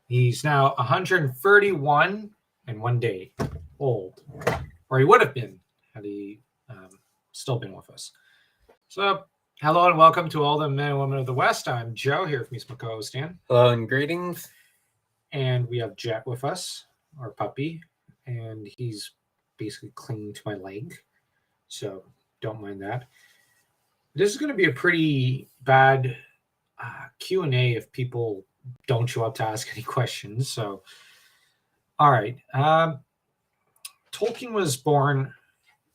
He's now 131 and 1 day old, or he would have been had he still been with us. So, hello and welcome to all the men and women of the West. I'm Joe here with me, my co-host Dan. Hello and greetings. And we have Jet with us, our puppy, and he's basically clinging to my leg, so don't mind that. This is going to be a pretty bad Q&A if people don't show up to ask any questions. So, all right. Tolkien was born,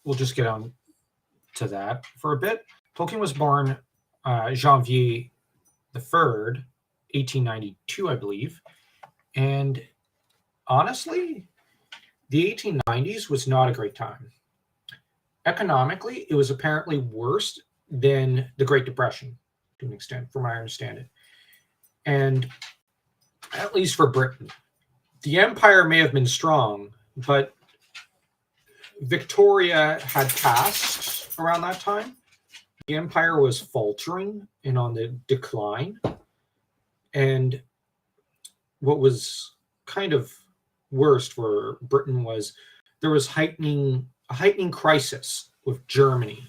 we'll just get on to that for a bit. Tolkien was born Janvier the 3rd, 1892, I believe. And honestly, the 1890s was not a great time. Economically, it was apparently worse than the Great Depression, to an extent, from what I understand it. And at least for Britain, the empire may have been strong, but Victoria had passed around that time. The empire was faltering and on the decline. And what was kind of worst for Britain was there was a heightening crisis with Germany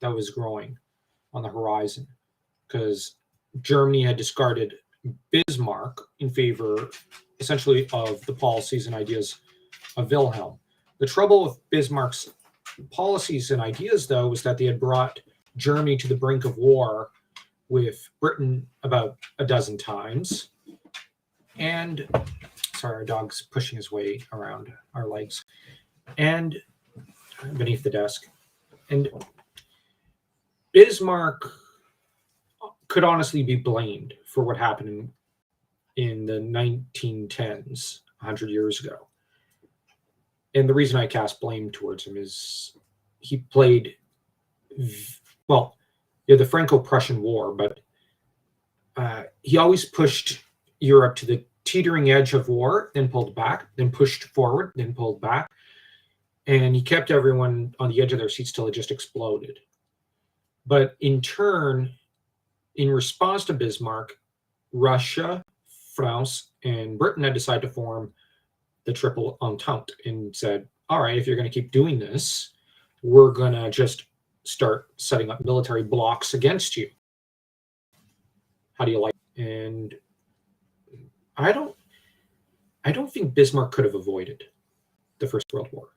that was growing on the horizon, because Germany had discarded Bismarck in favor essentially of the policies and ideas of Wilhelm. The trouble with Bismarck's policies and ideas, though, was that they had brought Germany to the brink of war with Britain about a dozen times. And, sorry, our dog's pushing his way around our legs and beneath the desk. And Bismarck could honestly be blamed for what happened in the 1910s, 100 years ago. And the reason I cast blame towards him is he played, the Franco-Prussian War, but he always pushed Europe to the teetering edge of war, then pulled back, then pushed forward, then pulled back. And he kept everyone on the edge of their seats till it just exploded. But in turn, in response to Bismarck, Russia, France, and Britain had decided to form the Triple Entente and said, all right, if you're going to keep doing this, we're going to just start setting up military blocks against you. How do you like it? And I don't think Bismarck could have avoided the First World War.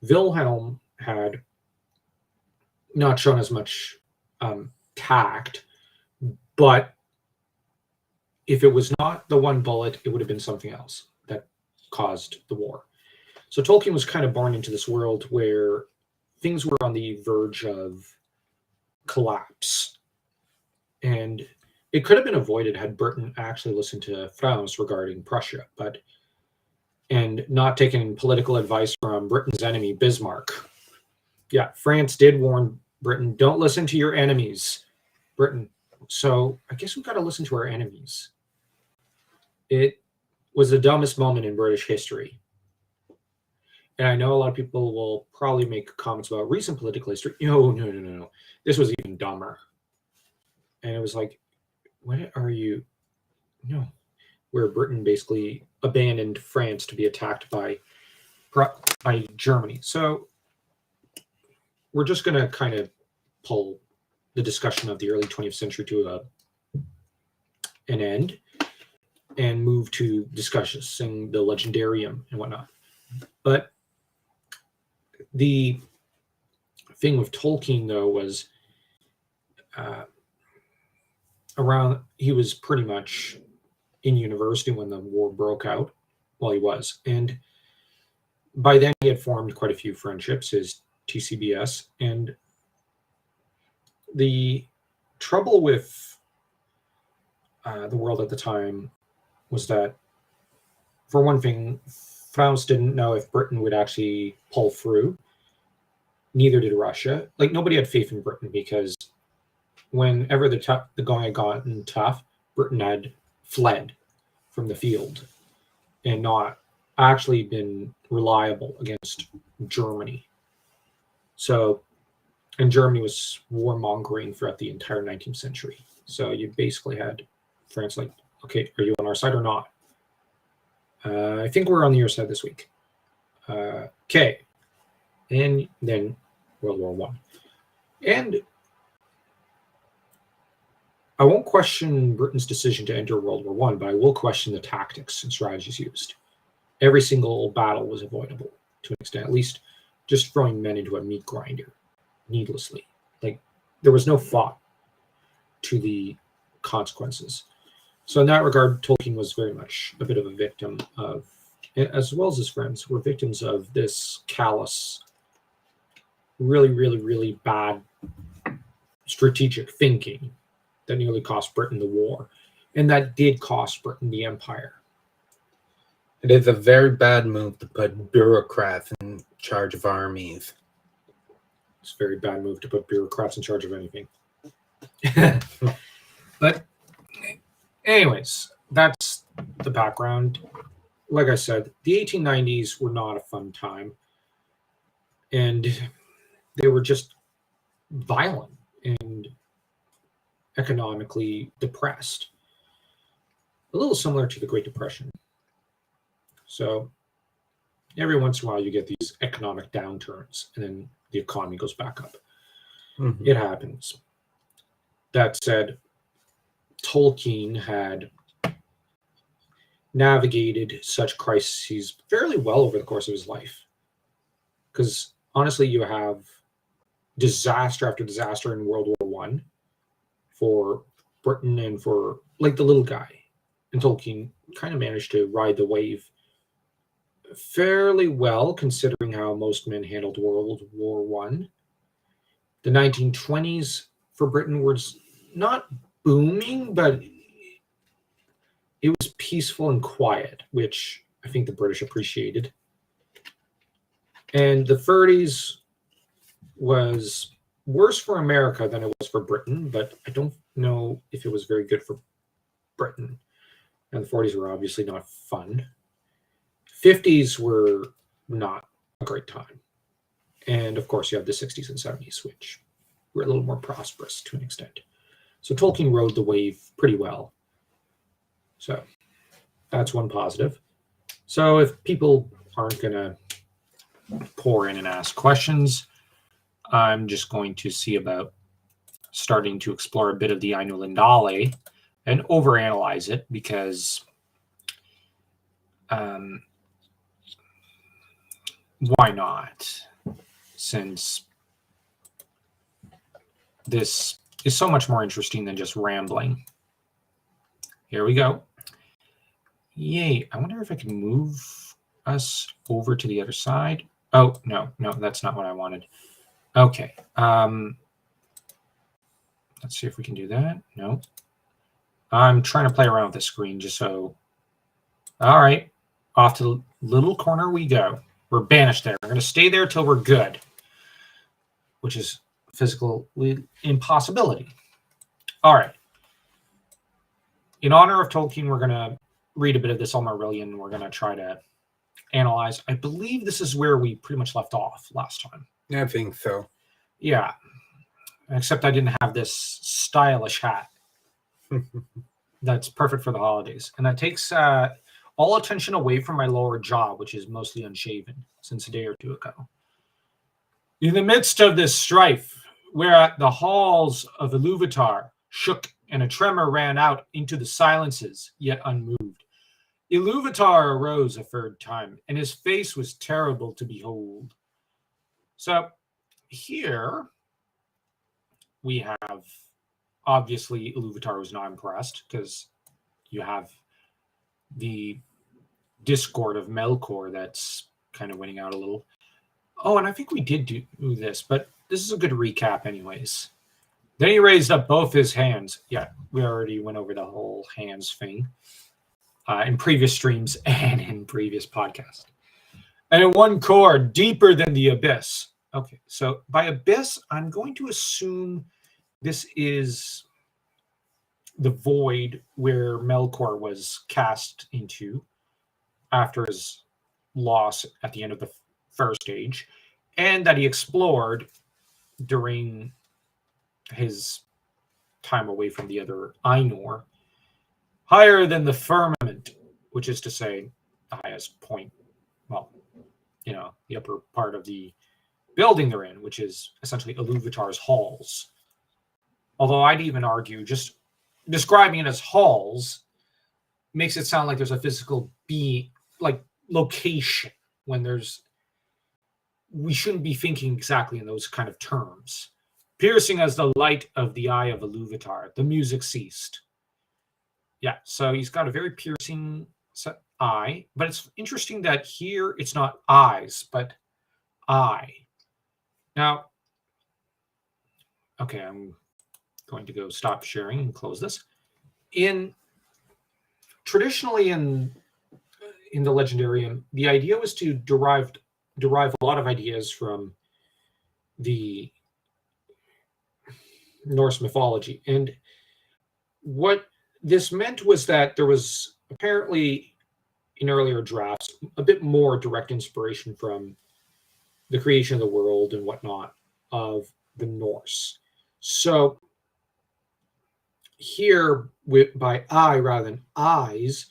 Wilhelm had not shown as much tact, but if it was not the one bullet, it would have been something else that caused the war. So Tolkien was kind of born into this world where things were on the verge of collapse. And it could have been avoided had Britain actually listened to France regarding Prussia, and not taken political advice from Britain's enemy, Bismarck. Yeah, France did warn Britain, don't listen to your enemies, Britain. So I guess we've got to listen to our enemies. It was the dumbest moment in British history. And I know a lot of people will probably make comments about recent political history. No. This was even dumber. And it was like, what are you? No. Where Britain basically abandoned France to be attacked by Germany. So we're just going to kind of pull the discussion of the early 20th century to an end and move to discussing the Legendarium and whatnot. But the thing with Tolkien, though, was he was pretty much in university when the war broke out. Well, he was. And by then he had formed quite a few friendships, his TCBS. And the trouble with the world at the time was that, for one thing, France didn't know if Britain would actually pull through. Neither did Russia. Like, nobody had faith in Britain, because whenever the going had gotten tough, Britain had fled from the field and not actually been reliable against Germany. So, and Germany was warmongering throughout the entire 19th century. So you basically had France like, okay, are you on our side or not? I think we're on the other side this week. Okay. And then World War One. And I won't question Britain's decision to enter World War One, but I will question the tactics and strategies used. Every single battle was avoidable to an extent, at least just throwing men into a meat grinder needlessly. Like, there was no thought to the consequences. So in that regard, Tolkien was very much a bit of a victim of, as well as his friends, were victims of this callous, really, really, really bad strategic thinking that nearly cost Britain the war. And that did cost Britain the empire. It is a very bad move to put bureaucrats in charge of armies. It's a very bad move to put bureaucrats in charge of anything. But anyways, that's the background. Like I said, the 1890s were not a fun time. And they were just violent and economically depressed. A little similar to the Great Depression. So every once in a while you get these economic downturns and then the economy goes back up. Mm-hmm. It happens. That said, Tolkien had navigated such crises fairly well over the course of his life. Because honestly, you have disaster after disaster in World War One for Britain and for like the little guy. And Tolkien kind of managed to ride the wave fairly well, considering how most men handled World War One. The 1920s for Britain was not booming, but it was peaceful and quiet, which I think the British appreciated. And the 30s was worse for America than it was for Britain, but I don't know if it was very good for Britain. And the 40s were obviously not fun. 50s were not a great time. And of course, you have the 60s and 70s, which were a little more prosperous to an extent. So Tolkien rode the wave pretty well. So that's one positive. So if people aren't going to pour in and ask questions, I'm just going to see about starting to explore a bit of the Ainu Lindale and overanalyze it because why not? Since this is so much more interesting than just rambling. Here we go. Yay. I wonder if I can move us over to the other side. Oh, no, that's not what I wanted. Okay. Let's see if we can do that. No. I'm trying to play around with the screen just so. All right. Off to the little corner we go. We're banished there. We're going to stay there till we're good, which is a physical impossibility. All right. In honor of Tolkien, we're going to read a bit of the Silmarillion. We're going to try to analyze. I believe this is where we pretty much left off last time. I think so. Yeah. Except I didn't have this stylish hat. That's perfect for the holidays. And that takes all attention away from my lower jaw, which is mostly unshaven since a day or two ago. In the midst of this strife, whereat the halls of Iluvatar shook and a tremor ran out into the silences, yet unmoved, Iluvatar arose a third time, and his face was terrible to behold. So here we have, obviously, Iluvatar was not impressed because you have the discord of Melkor that's kind of winning out a little. Oh, and I think we did do this, but this is a good recap anyways. Then he raised up both his hands. Yeah, we already went over the whole hands thing in previous streams and in previous podcasts. And in one chord, deeper than the abyss. Okay, so by abyss, I'm going to assume this is the void where Melkor was cast into after his loss at the end of the first age, and that he explored during his time away from the other Ainur, higher than the firmament, which is to say, the highest point, well, the upper part of the building they're in, which is essentially Iluvatar's halls. Although I'd even argue just describing it as halls makes it sound like there's a physical location, when we shouldn't be thinking exactly in those kind of terms. Piercing as the light of the eye of Iluvatar, the music ceased. Yeah, so he's got a very piercing eye, but it's interesting that here it's not eyes, but eye. Now, okay, I'm going to go stop sharing and close this. Traditionally in the Legendarium, the idea was to derive a lot of ideas from the Norse mythology. And what this meant was that there was apparently, in earlier drafts, a bit more direct inspiration from the creation of the world and whatnot of the Norse. So here, by eye rather than eyes,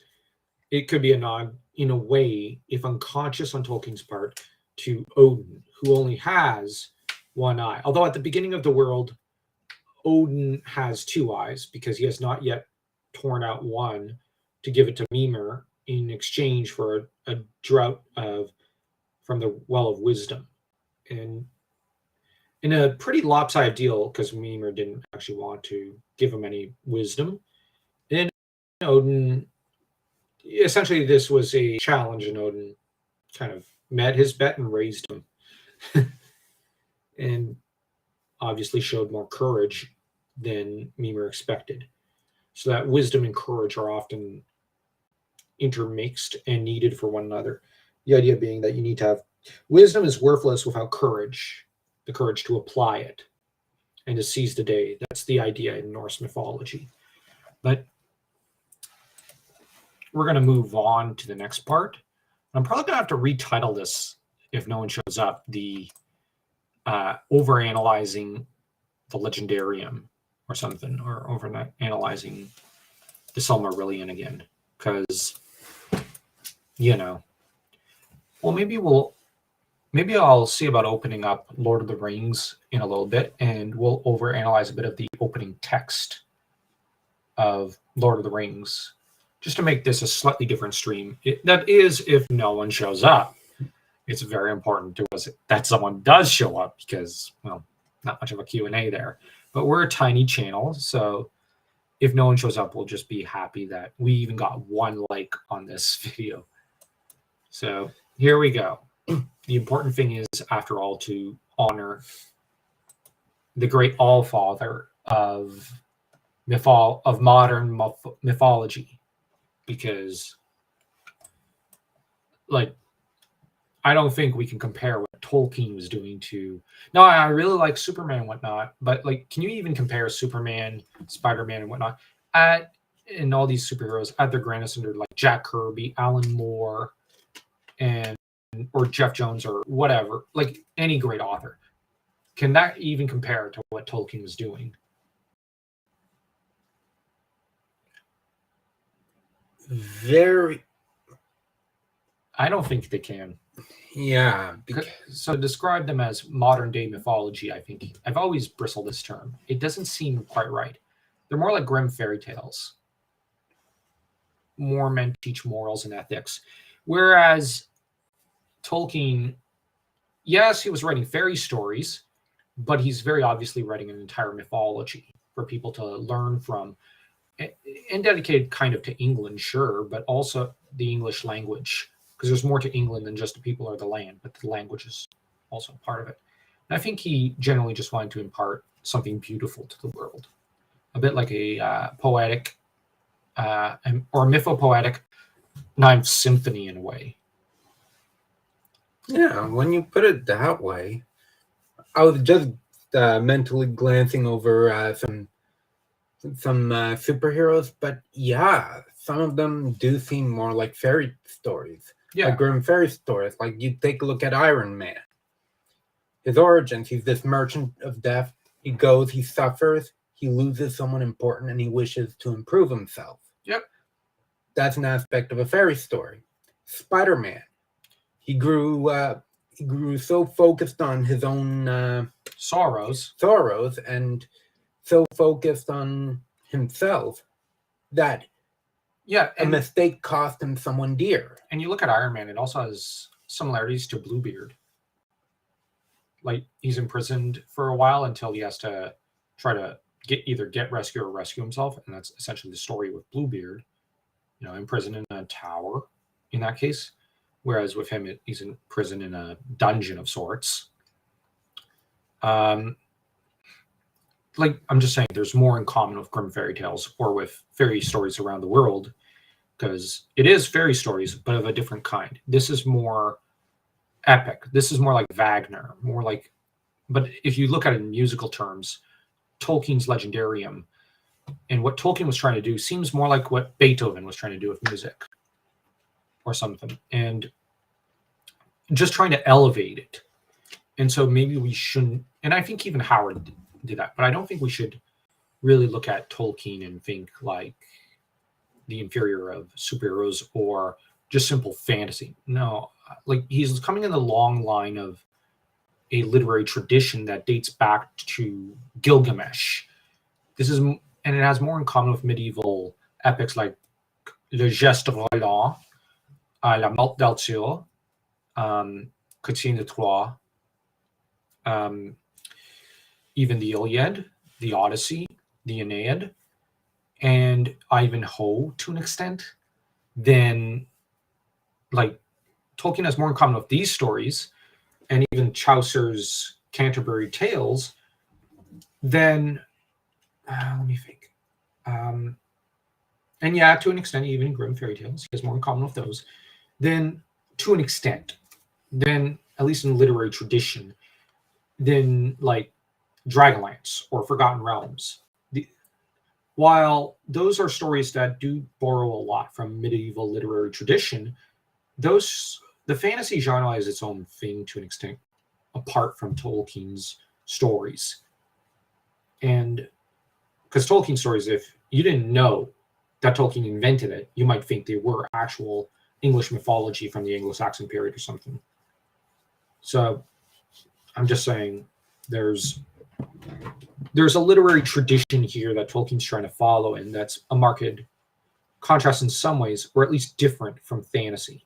it could be a nod, in a way, if unconscious on Tolkien's part, to Odin, who only has one eye. Although at the beginning of the world, Odin has two eyes, because he has not yet torn out one to give it to Mimir in exchange for a drought from the Well of Wisdom. And in a pretty lopsided deal, because Mimir didn't actually want to give him any wisdom, and Odin, essentially this was a challenge, and Odin kind of met his bet and raised him. And obviously showed more courage than Mimir expected. So that wisdom and courage are often intermixed and needed for one another. The idea being that you need to have wisdom is worthless without courage, the courage to apply it and to seize the day. That's the idea in Norse mythology. But we're going to move on to the next part. I'm probably going to have to retitle this, if no one shows up, the overanalyzing the Legendarium or something, or overanalyzing the Silmarillion again, because well, maybe I'll see about opening up Lord of the Rings in a little bit, and we'll overanalyze a bit of the opening text of Lord of the Rings, just to make this a slightly different stream. That is, if no one shows up. It's very important to us that someone does show up, because, well, not much of a Q&A there. But we're a tiny channel, so if no one shows up, we'll just be happy that we even got one like on this video. So here we go. The important thing is, after all, to honor the great Allfather of modern mythology, because, I don't think we can compare what Tolkien was doing to... No, I really like Superman and whatnot, but, can you even compare Superman, Spider-Man, and whatnot, and all these superheroes at their grandest under, Jack Kirby, Alan Moore, or Jeff Jones, or whatever, any great author? Can that even compare to what Tolkien was doing? I don't think they can. Yeah. So describe them as modern day mythology. I think I've always bristled this term. It doesn't seem quite right. They're more like grim fairy tales, more meant to teach morals and ethics. Whereas Tolkien, yes, he was writing fairy stories, but he's very obviously writing an entire mythology for people to learn from, and dedicated kind of to England, sure, but also the English language, because there's more to England than just the people or the land, but the language is also part of it. And I think he generally just wanted to impart something beautiful to the world, a bit like a poetic or mythopoetic Ninth Symphony in a way. Yeah, when you put it that way, I was just mentally glancing over some superheroes, but yeah, some of them do seem more like fairy stories. Yeah. Like grim fairy stories. Like, you take a look at Iron Man. His origins, he's this merchant of death. He goes, he suffers, he loses someone important, and he wishes to improve himself. Yep. That's an aspect of a fairy story. Spider-Man. He grew so focused on his own sorrows and so focused on himself that a mistake cost him someone dear. And you look at Iron Man, it also has similarities to Bluebeard. Like, he's imprisoned for a while until he has to try to get rescue or rescue himself, and that's essentially the story with Bluebeard. Imprisoned in a tower in that case, whereas with him, he's in prison in a dungeon of sorts. I'm just saying, there's more in common with Grimm fairy tales or with fairy stories around the world, because it is fairy stories, but of a different kind. This is more epic. This is more like Wagner, but if you look at it in musical terms, Tolkien's Legendarium and what Tolkien was trying to do seems more like what Beethoven was trying to do with music or something, and just trying to elevate it. And so maybe we shouldn't, and I think even Howard did that, but I don't think we should really look at Tolkien and think like the inferior of superheroes or just simple fantasy. No, like, he's coming in the long line of a literary tradition that dates back to Gilgamesh. And it has more in common with medieval epics like Legendarium, La Morte d'Arthur, Coutine de Troyes, even the Iliad, the Odyssey, the Aeneid, and Ivanhoe to an extent. Then, like, Tolkien has more in common with these stories and even Chaucer's Canterbury Tales than, let me think. And yeah, to an extent, even Grimm fairy tales, he has more in common with those than, to an extent, than, at least in literary tradition, than like Dragonlance or Forgotten Realms. While those are stories that do borrow a lot from medieval literary tradition, the fantasy genre is its own thing to an extent, apart from Tolkien's stories. And because Tolkien stories, if you didn't know that Tolkien invented it, you might think they were actual English mythology from the Anglo-Saxon period or something. So I'm just saying there's a literary tradition here that Tolkien's trying to follow, and that's a marked contrast in some ways, or at least different from fantasy.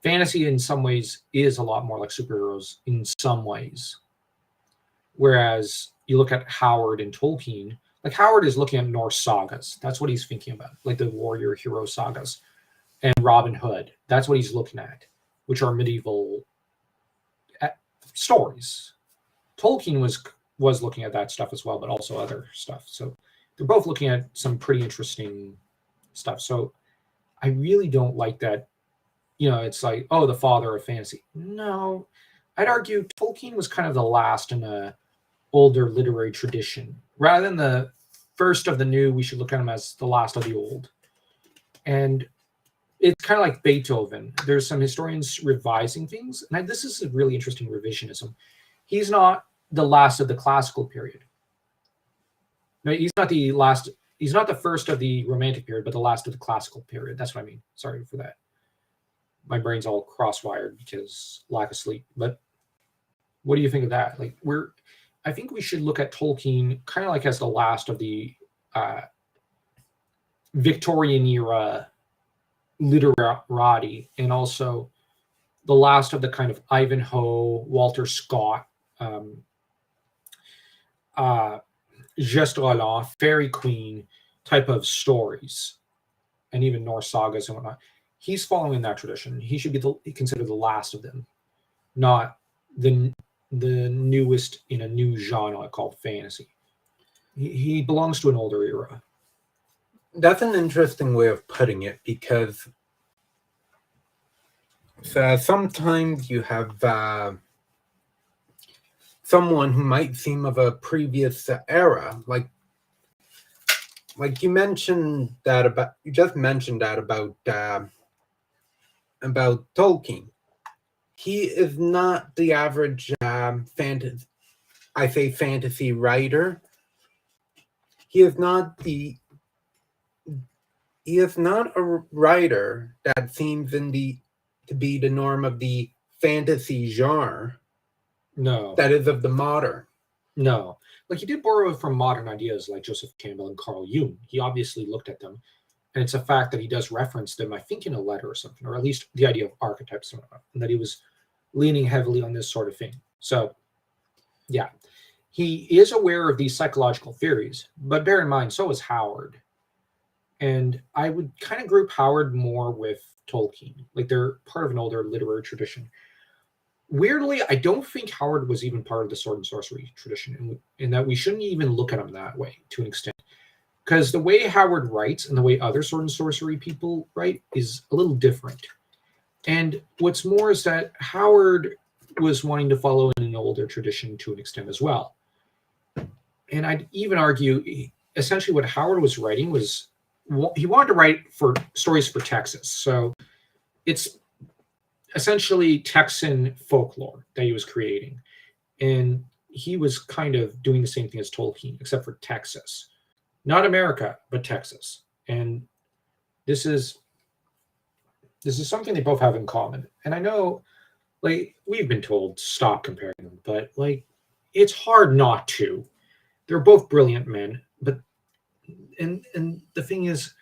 Fantasy in some ways is a lot more like superheroes in some ways. Whereas you look at Howard and Tolkien, like, Howard is looking at Norse sagas. That's what he's thinking about, like the warrior hero sagas. And Robin Hood, that's what he's looking at, which are medieval stories. Tolkien was looking at that stuff as well, but also other stuff. So they're both looking at some pretty interesting stuff. So I really don't like that, it's like, oh, the father of fantasy. No, I'd argue Tolkien was kind of the last in a older literary tradition. Rather than the first of the new, we should look at him as the last of the old. And it's kind of like Beethoven. There's some historians revising things, and this is a really interesting revisionism. He's not the last of the classical period. No, he's not the last. He's not the first of the Romantic period, but the last of the classical period. That's what I mean. Sorry for that. My brain's all cross-wired because lack of sleep. But what do you think of that? Like, I think we should look at Tolkien kind of like as the last of the Victorian era literati, and also the last of the kind of Ivanhoe, Walter Scott, Geste Roland, Fairy Queen type of stories, and even Norse sagas and whatnot. He's following that tradition. He should be considered the last of them, not the newest in a new genre called fantasy. He belongs to an older era. That's an interesting way of putting it, because sometimes you have someone who might seem of a previous era, like you mentioned that about, you just mentioned that about Tolkien. He is not the average fantasy writer. He is not a writer that seems in the to be the norm of the fantasy genre. No. That is of the modern. No. Like, he did borrow from modern ideas like Joseph Campbell and Carl Jung. He obviously looked at them. And it's a fact that he does reference them, I think, in a letter or something, or at least the idea of archetypes, and that he was leaning heavily on this sort of thing. So, yeah. He is aware of these psychological theories, but bear in mind, so is Howard. And I would kind of group Howard more with Tolkien. Like, they're part of an older literary tradition. Weirdly, I don't think Howard was even part of the sword and sorcery tradition, in that we shouldn't even look at him that way to an extent. Because the way Howard writes and the way other sword and sorcery people write is a little different. And what's more is that Howard was wanting to follow in an older tradition to an extent as well. And I'd even argue, essentially, what Howard was writing was, he wanted to write for stories for Texas. So it's essentially Texan folklore that he was creating. And he was kind of doing the same thing as Tolkien, except for Texas. Not America, but Texas. And this is something they both have in common. And I know, like, we've been told stop comparing them, but, like, it's hard not to. They're both brilliant men, but and the thing is,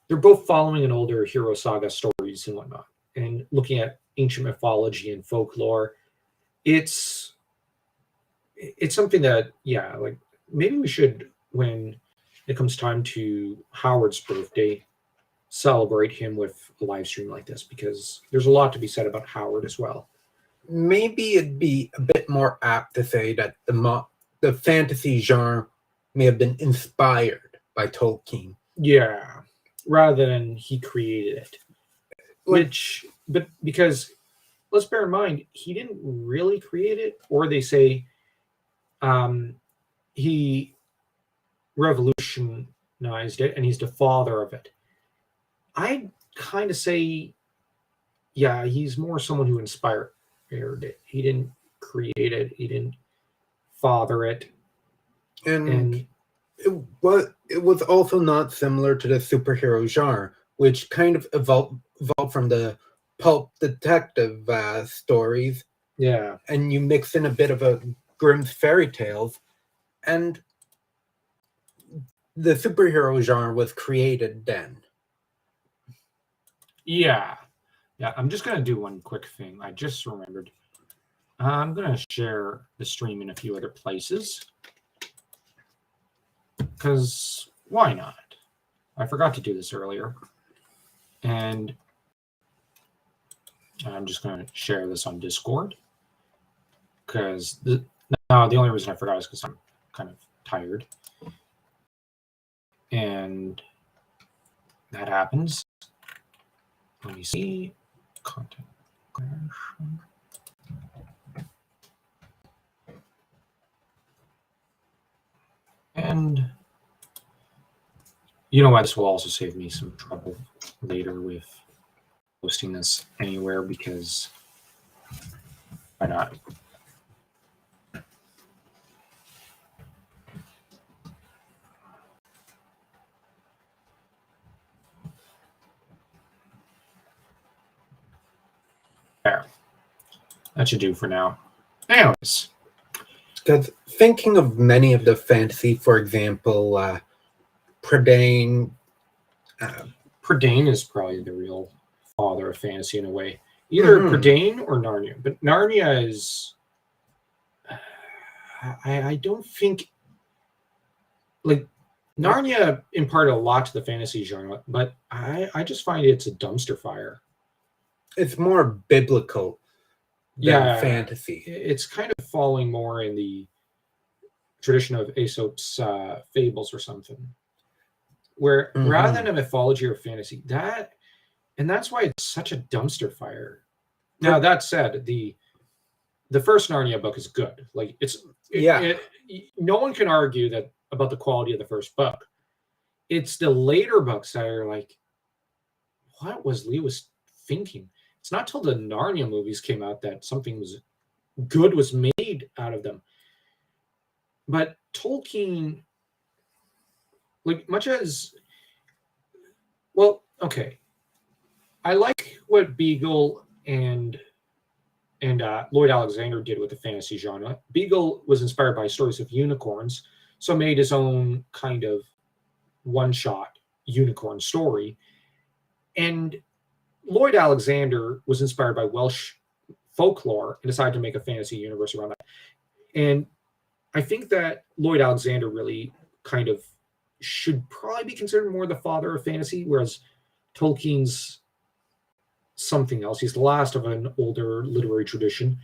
they're both following an older hero saga stories and whatnot, and looking at ancient mythology and folklore. It's something that, yeah, like, maybe we should, when it comes time to Howard's birthday, celebrate him with a live stream like this, because there's a lot to be said about Howard as well. Maybe it'd be a bit more apt to say that the fantasy genre may have been inspired by Tolkien. Yeah, rather than he created it. But because, let's bear in mind, he didn't really create it, or they say he revolutionized it and he's the father of it. I kind of say, yeah, he's more someone who inspired it. He didn't create it. He didn't father it. And it was also not similar to the superhero genre, which kind of evolved from the pulp detective stories. Yeah. And you mix in a bit of a Grimm's fairy tales, and the superhero genre was created then. Yeah. I'm just going to do one quick thing. I just remembered. I'm going to share the stream in a few other places. Because why not? I forgot to do this earlier. And I'm just going to share this on Discord. Because the only reason I forgot is because I'm kind of tired. And that happens. Let me see. Content. And you know what? This will also save me some trouble later with posting this anywhere, because why not? There. That should do for now. Anyways. Because thinking of many of the fantasy, for example, Prydain. Prydain is probably the real father of fantasy in a way. Either Prydain or Narnia. But Narnia is... I don't think... Like, Narnia imparted a lot to the fantasy genre, but I just find it's a dumpster fire. It's more biblical than fantasy. It's kind of falling more in the tradition of Aesop's fables or something, where rather than a mythology or fantasy, that's why it's such a dumpster fire. Now, that said, the first Narnia book is good. Like, no one can argue that about the quality of the first book. It's the later books that are like, what was Lewis thinking? It's not till the Narnia movies came out that something good was made out of them. But Tolkien, like, much as, well, okay, I like what Beagle and Lloyd Alexander did with the fantasy genre. Beagle was inspired by stories of unicorns, so made his own kind of one-shot unicorn story. And Lloyd Alexander was inspired by Welsh folklore and decided to make a fantasy universe around that. And I think that Lloyd Alexander really kind of should probably be considered more the father of fantasy, whereas Tolkien's something else. He's the last of an older literary tradition.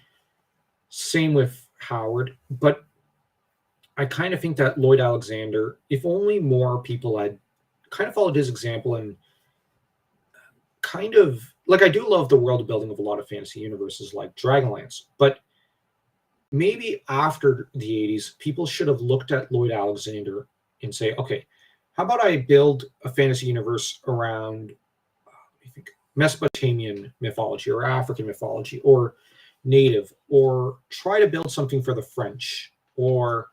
Same with Howard. But I kind of think that Lloyd Alexander, if only more people had kind of followed his example and kind of, like, I do love the world building of a lot of fantasy universes like Dragonlance, but maybe after the 80s, people should have looked at Lloyd Alexander and say, okay, how about I build a fantasy universe around, I think, Mesopotamian mythology or African mythology or native, or try to build something for the French, or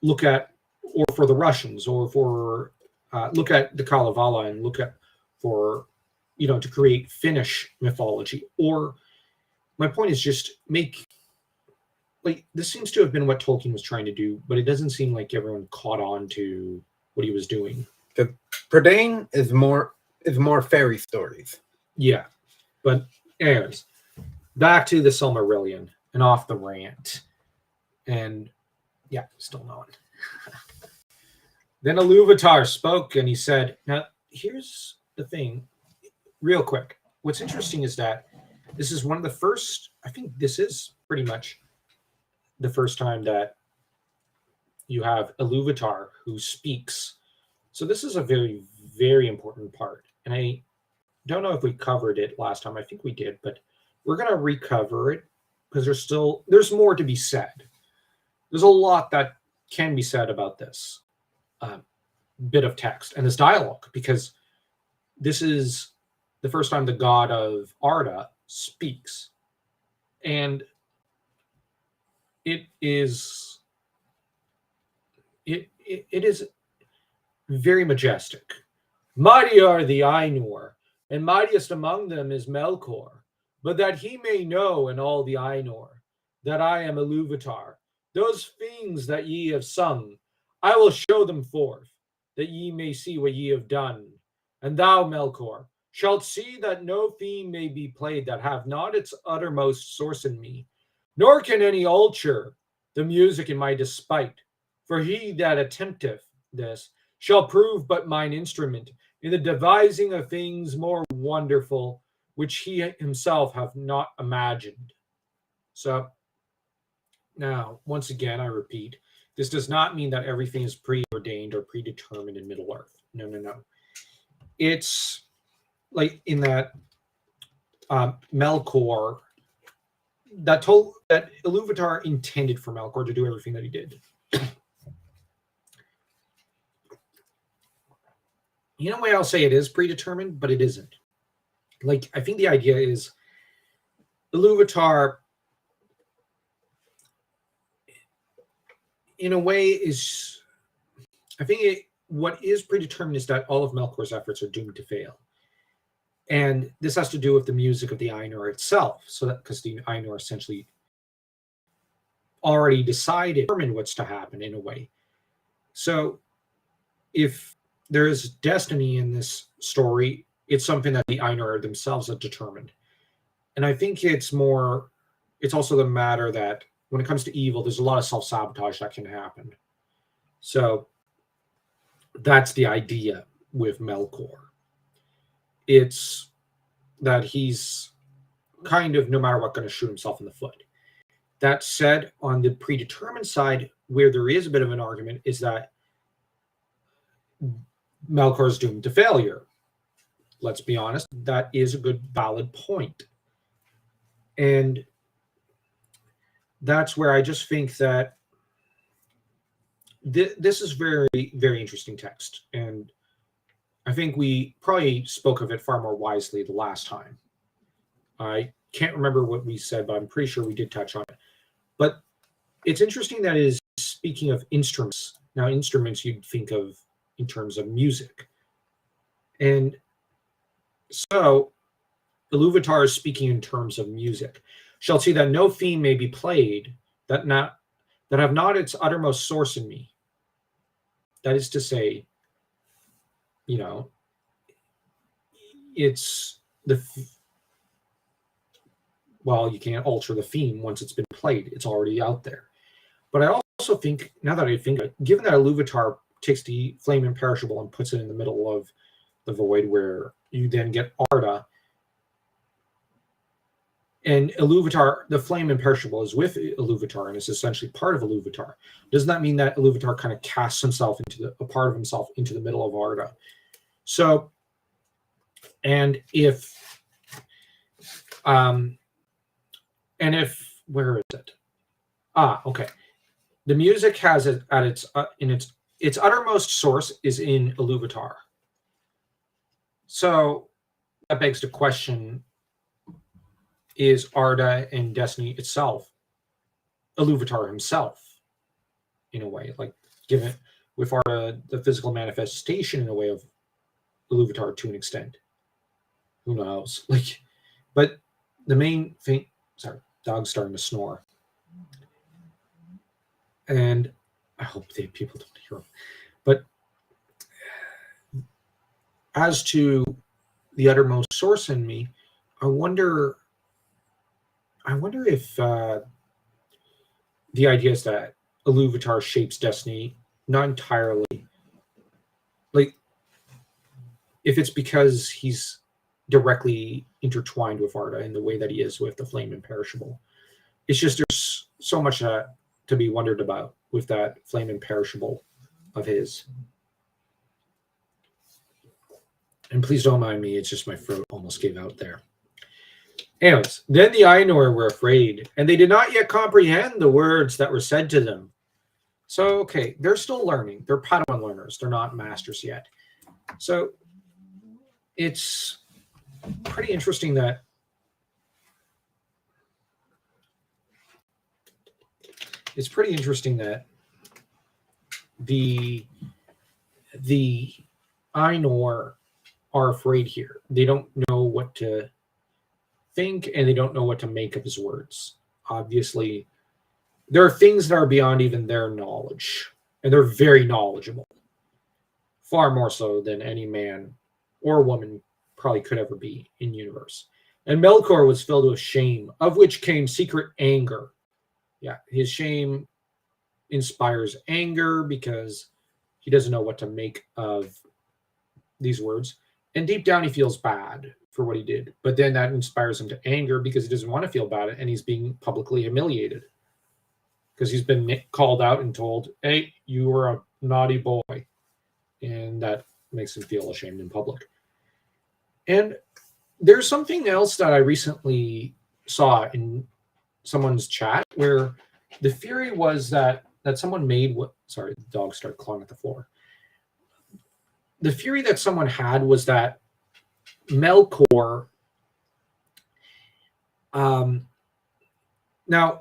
look at, or for the Russians, or for look at the Kalevala and look at for, to create Finnish mythology. Or my point is just make, like, this seems to have been what Tolkien was trying to do, but it doesn't seem like everyone caught on to what he was doing. The Prydain is more fairy stories. Yeah, but anyways, back to the Silmarillion and off the rant. And yeah, still going. Then Iluvatar spoke and he said, now here's the thing, real quick. What's interesting is that this is one of the first, I think this is pretty much the first time that you have Iluvatar who speaks. So this is a very, very important part. And I don't know if we covered it last time. I think we did, but we're going to recover it because there's more to be said. There's a lot that can be said about this bit of text and this dialogue, because this is the first time the god of Arda speaks. And it is very majestic. Mighty are the Ainur, and mightiest among them is Melkor, but that he may know in all the Ainur that I am Iluvatar, those things that ye have sung, I will show them forth, that ye may see what ye have done. And thou, Melkor, shalt see that no theme may be played that have not its uttermost source in me, nor can any alter the music in my despite. For he that attempteth this shall prove but mine instrument in the devising of things more wonderful, which he himself hath not imagined. So, now, once again, I repeat, this does not mean that everything is preordained or predetermined in Middle-earth. No. It's like in that Melkor, that Iluvatar intended for Melkor to do everything that he did. In a way, I'll say it is predetermined, but it isn't. Like, I think the idea is Iluvatar, in a way, is, I think what is predetermined is that all of Melkor's efforts are doomed to fail. And this has to do with the music of the Ainur itself, so that because the Ainur essentially already decided what's to happen in a way. So if there is destiny in this story, it's something that the Ainur themselves have determined. And I think it's also the matter that when it comes to evil, there's a lot of self-sabotage that can happen. So that's the idea with Melkor. It's that he's kind of, no matter what, going to shoot himself in the foot. That said, on the predetermined side, where there is a bit of an argument, is that Melkor is doomed to failure. Let's be honest, that is a good, valid point. And that's where I just think that this is very, very interesting text. And I think we probably spoke of it far more wisely the last time. I can't remember what we said, but I'm pretty sure we did touch on it. But it's interesting that it is speaking of instruments. Now, instruments you'd think of in terms of music. And so Iluvatar is speaking in terms of music, shall see that no theme may be played that have not its uttermost source in me. That is to say, it's you can't alter the theme once it's been played. It's already out there. But I also think, now that I think of it, given that Iluvatar takes the flame imperishable and puts it in the middle of the void where you then get Arda, and Iluvatar, the flame imperishable is with Iluvatar and is essentially part of Iluvatar. Doesn't that mean that Iluvatar kind of casts himself a part of himself into the middle of Arda? So, and if where is it? Okay. The music has it at its uttermost source is in Iluvatar. So that begs the question: is Arda and Destiny itself Iluvatar himself, in a way, like given with Arda the physical manifestation in a way of Iluvatar to an extent? Who knows? But the main thing. Sorry, dog's starting to snore, and I hope people don't hear him. But as to the uttermost source in me, I wonder if the idea is that Iluvatar shapes Destiny not entirely, like if it's because he's directly intertwined with Arda in the way that he is with the flame imperishable. It's just there's so much to be wondered about with that flame imperishable of his. And please don't mind me, it's just my throat almost gave out there. Anyways, then the Ainur were afraid, and they did not yet comprehend the words that were said to them. So, okay, they're still learning. They're Padawan learners. They're not masters yet. So, it's pretty interesting that the Ainur are afraid here. They don't know what to think, and they don't know what to make of his words. Obviously, there are things that are beyond even their knowledge, and they're very knowledgeable, far more so than any man or woman probably could ever be in universe. And Melkor was filled with shame, of which came secret anger. Yeah, his shame inspires anger because he doesn't know what to make of these words. And deep down, he feels bad for what he did. But then that inspires him to anger because he doesn't want to feel bad, and he's being publicly humiliated because he's been called out and told, hey, you were a naughty boy. And that makes him feel ashamed in public. And there's something else that I recently saw in someone's chat where the theory was that someone made what... Sorry, the dog started clawing at the floor. The theory that someone had was that Melkor... now,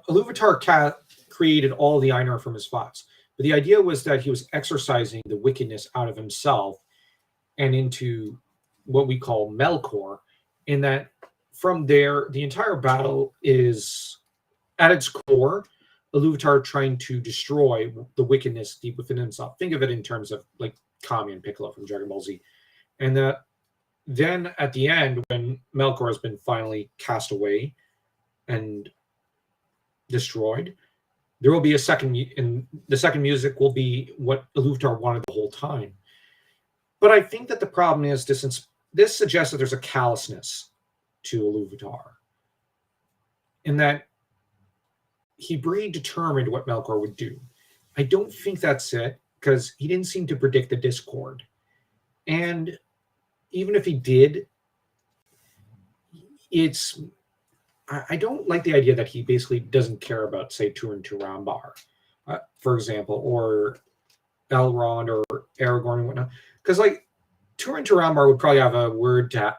Iluvatar created all the Ainur from his thoughts. But the idea was that he was exorcising the wickedness out of himself and into what we call Melkor, in that from there, the entire battle is, at its core, Iluvatar trying to destroy the wickedness deep within himself. Think of it in terms of like Kami and Piccolo from Dragon Ball Z. And then at the end, when Melkor has been finally cast away and destroyed, there will be a second, and the second music will be what Iluvatar wanted the whole time. But I think that the problem is this suggests that there's a callousness to Iluvatar, in that he predetermined what Melkor would do. I don't think that's it, because he didn't seem to predict the discord. And even if he did, I don't like the idea that he basically doesn't care about, say, Turin Turambar, for example, or Elrond or Aragorn and whatnot. Because, like, Turin Turambar would probably have a word to...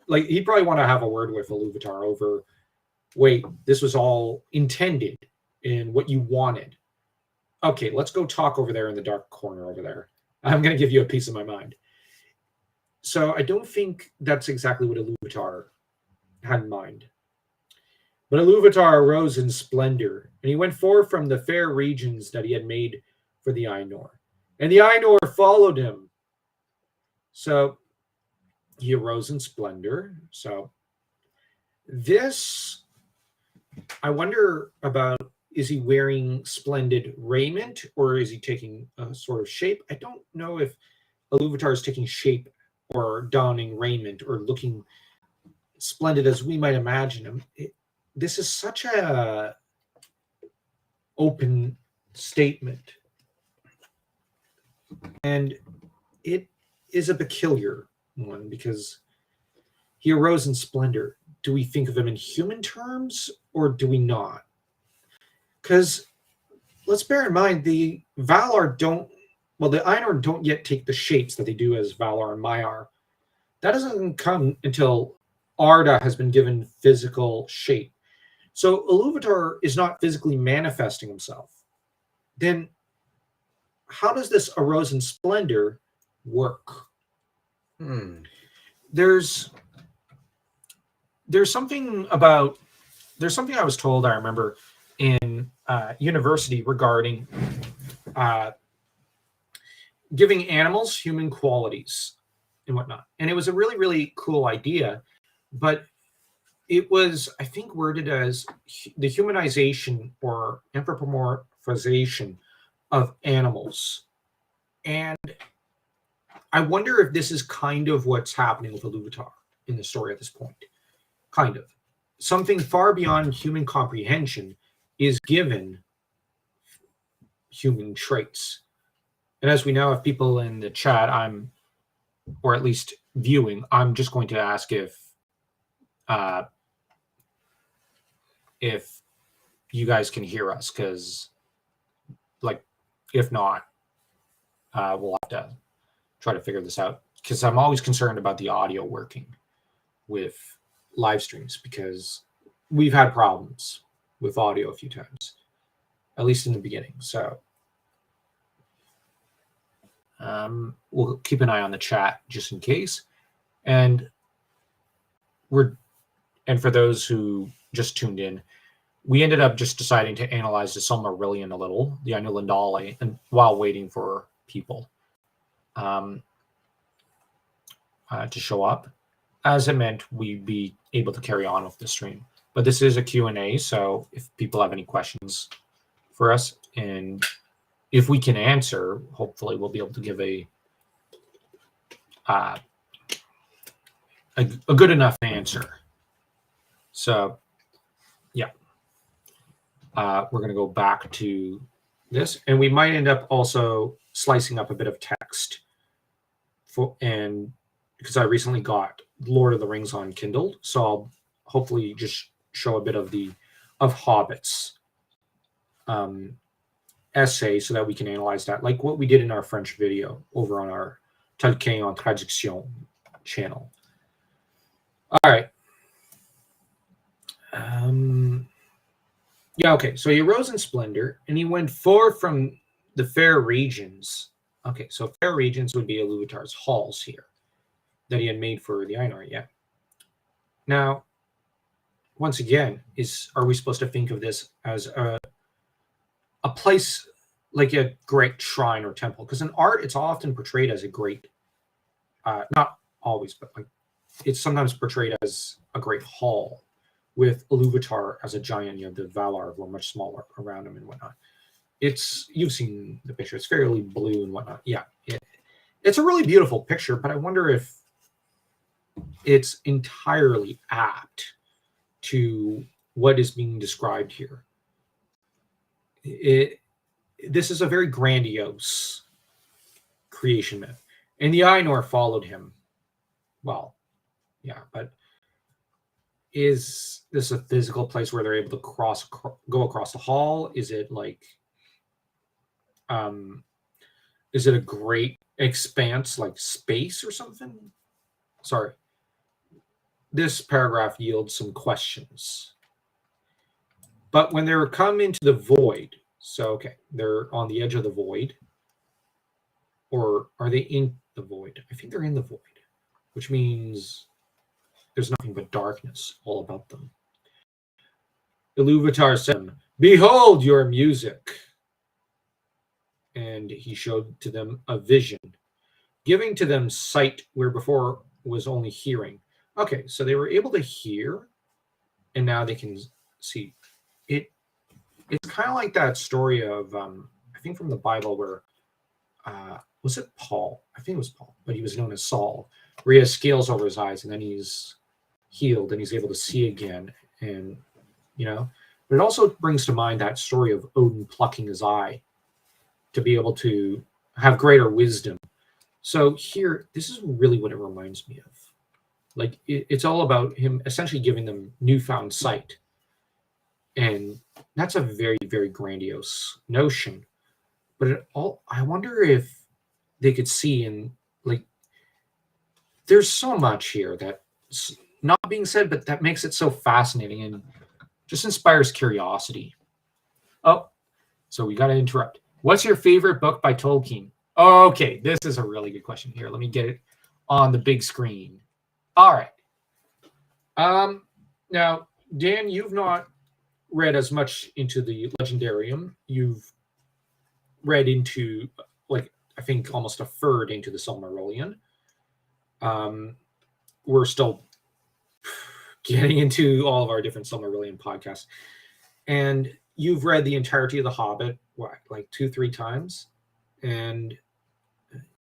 Like, he'd probably want to have a word with Iluvatar over, wait, this was all intended in what you wanted. Okay, let's go talk over there in the dark corner over there. I'm going to give you a piece of my mind. So I don't think that's exactly what Iluvatar had in mind. But Iluvatar arose in splendor, and he went forth from the fair regions that he had made for the Ainur. And the Ainur followed him. So he arose in splendor. So this, I wonder about, is he wearing splendid raiment or is he taking a sort of shape? I don't know if Iluvatar is taking shape or donning raiment or looking splendid as we might imagine him. This is such a open statement, and it is a peculiar one because he arose in splendor. Do we think of him in human terms or do we not? Because let's bear in mind the Valar don't, well, the Ainur don't yet take the shapes that they do as Valar and Maiar. That doesn't come until Arda has been given physical shape. So Iluvatar is not physically manifesting himself. Then how does this arose in splendor work? There's something I was told, I remember, in university regarding giving animals human qualities and whatnot. And it was a really, really cool idea, but it was, I think, worded as the humanization or anthropomorphization of animals. And I wonder if this is kind of what's happening with Iluvatar in the story at this point. Kind of. Something far beyond human comprehension is given human traits. And as we now have people in the chat, or at least viewing, I'm just going to ask if you guys can hear us, because, like, if not, we'll have to try to figure this out, because I'm always concerned about the audio working with live streams, because we've had problems with audio a few times, at least in the beginning. So we'll keep an eye on the chat just in case. And for those who just tuned in, we ended up just deciding to analyze the Silmarillion a little, the Ainulindale, and while waiting for people to show up, as it meant we'd be able to carry on with the stream. But this is a Q&A, so if people have any questions for us, and if we can answer, hopefully we'll be able to give a good enough answer. So, yeah. We're going to go back to this, and we might end up also slicing up a bit of text because I recently got Lord of the Rings on Kindle, so I'll hopefully just show a bit of Hobbit's essay so that we can analyze that, like what we did in our French video over on our Tolkien en Traduction channel. All right. Yeah, okay. So he arose in splendor, and he went forth from the fair regions. Okay, so fair regions would be Iluvatar's halls here that he had made for the Ainur, yeah. Now, once again, are we supposed to think of this as a place like a great shrine or temple? Because in art, it's often portrayed as a great, not always, but like it's sometimes portrayed as a great hall, with Iluvatar as a giant. You know, the Valar were much smaller around him and whatnot. You've seen the picture. It's fairly blue and whatnot. Yeah, it's a really beautiful picture, but I wonder if it's entirely apt to what is being described here. This is a very grandiose creation myth, and the Ainur followed him. Well, yeah, but is this a physical place where they're able to go across the hall? Is it like, is it a great expanse like space or something? Sorry. This paragraph yields some questions. But when they come into the void, so okay, they're on the edge of the void, or are they in the void? I think they're in the void, which means There's nothing but darkness all about them. Iluvatar said, "Behold your music." And he showed to them a vision, giving to them sight where before was only hearing. Okay, so they were able to hear, and now they can see. It's kind of like that story of, I think from the Bible where, was it Paul? I think it was Paul, but he was known as Saul, where he has scales over his eyes, and then he's healed, and he's able to see again. And, but it also brings to mind that story of Odin plucking his eye to be able to have greater wisdom. So here, this is really what it reminds me of. Like, it's all about him essentially giving them newfound sight. And that's a very, very grandiose notion. But I wonder if they could see, and like, there's so much here that's not being said, but that makes it so fascinating and just inspires curiosity. Oh, so we got to interrupt. What's your favorite book by Tolkien? Okay, this is a really good question here. Let me get it on the big screen. All right. Now, Dan, you've not read as much into the Legendarium. You've read into, like, I think almost a third into the Silmarillion. We're still getting into all of our different Silmarillion podcasts. And you've read the entirety of The Hobbit, what, like 2-3 times? And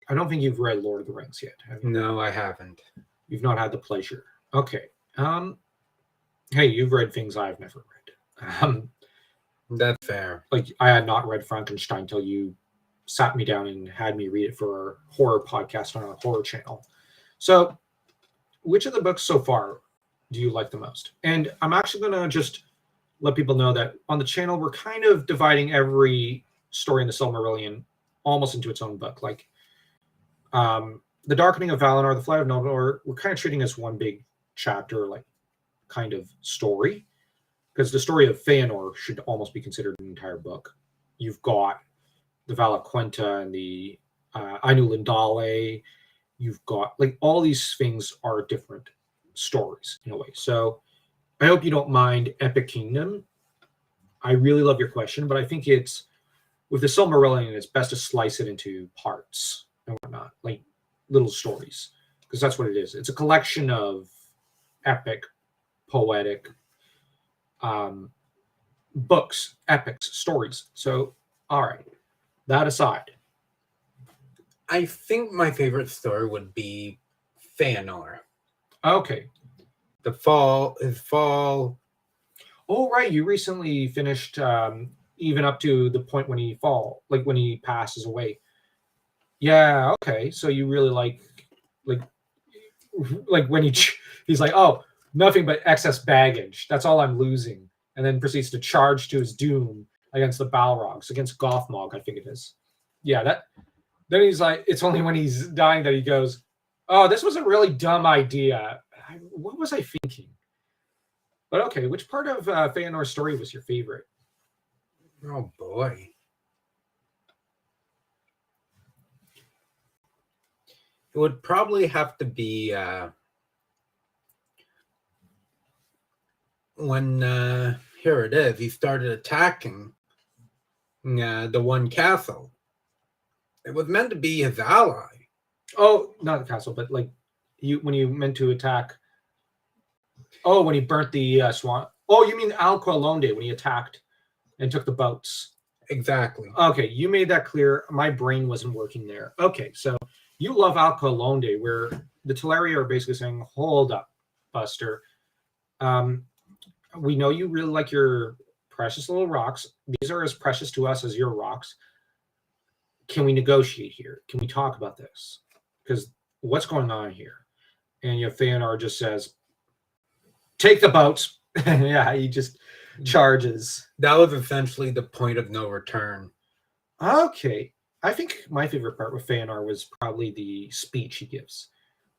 I don't think you've read Lord of the Rings yet, have you? No, I haven't. You've not had the pleasure. Okay. Hey, you've read things I've never read. That's fair. Like, I had not read Frankenstein until you sat me down and had me read it for our horror podcast on our horror channel. So, which of the books so far do you like the most? And I'm actually going to just let people know that on the channel, we're kind of dividing every story in the Silmarillion almost into its own book. Like, The Darkening of Valinor, The Flight of Noldor, we're kind of treating as one big chapter, like, kind of story. Because the story of Feanor should almost be considered an entire book. You've got the Valaquenta and the Ainu Lindale. You've got, like, all these things are different stories in a way. So I hope you don't mind Epic Kingdom. I really love your question, but I think it's, with the Silmarillion, it's best to slice it into parts and whatnot, like little stories, because that's what it is. It's a collection of epic, poetic books, epics, stories. So, all right, that aside, I think my favorite story would be Feanor. okay. His fall. Oh, right, you recently finished even up to the point when he when he passes away. Yeah, okay. So you really like when he's like, oh, nothing but excess baggage. That's all I'm losing. And then proceeds to charge to his doom against the Balrogs, against Gothmog, I think it is. Yeah, then he's like, it's only when he's dying that he goes, oh, this was a really dumb idea. What was I thinking? But okay, which part of Feanor's story was your favorite? Oh, boy. It would probably have to be when, here it is, he started attacking the one castle. It was meant to be his ally. Oh, not the castle, but like when you meant to attack. Oh, when he burnt the swan. Oh, you mean Alquа Londe, when he attacked and took the boats. Exactly. Okay, you made that clear. My brain wasn't working there. Okay, so you love Alqua Londe, where the Teleria are basically saying, hold up, Buster. We know you really like your precious little rocks. These are as precious to us as your rocks. Can we negotiate here? Can we talk about this? Because what's going on here? And Feanor just says, take the boats. Yeah, he just charges. That was essentially the point of no return. Okay. I think my favorite part with Feanor was probably the speech he gives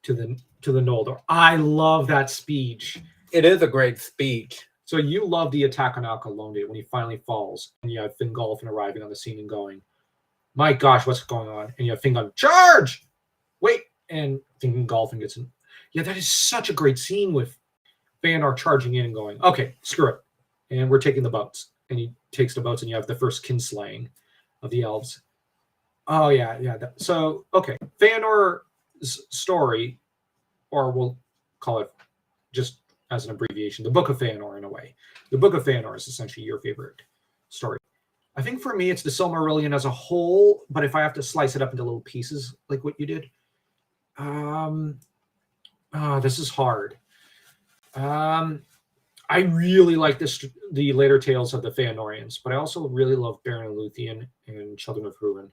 to the Noldor. I love that speech. It is a great speech. So you love the attack on Alqua Londe when he finally falls, and you have Fingolfin arriving on the scene and going, my gosh, what's going on? And you have Fingolfin, charge! Wait! And Fingolfin gets in. Yeah, that is such a great scene with Feanor charging in and going, okay, screw it. And we're taking the boats. And he takes the boats, and you have the first kinslaying of the elves. Oh, yeah. So, okay. Feanor's story, or we'll call it just as an abbreviation, the Book of Feanor in a way. The Book of Feanor is essentially your favorite story. I think for me, it's the Silmarillion as a whole, but if I have to slice it up into little pieces like what you did, this is hard. I really like the later tales of the Feanorians, but I also really love Beren and Luthien and Children of Húrin.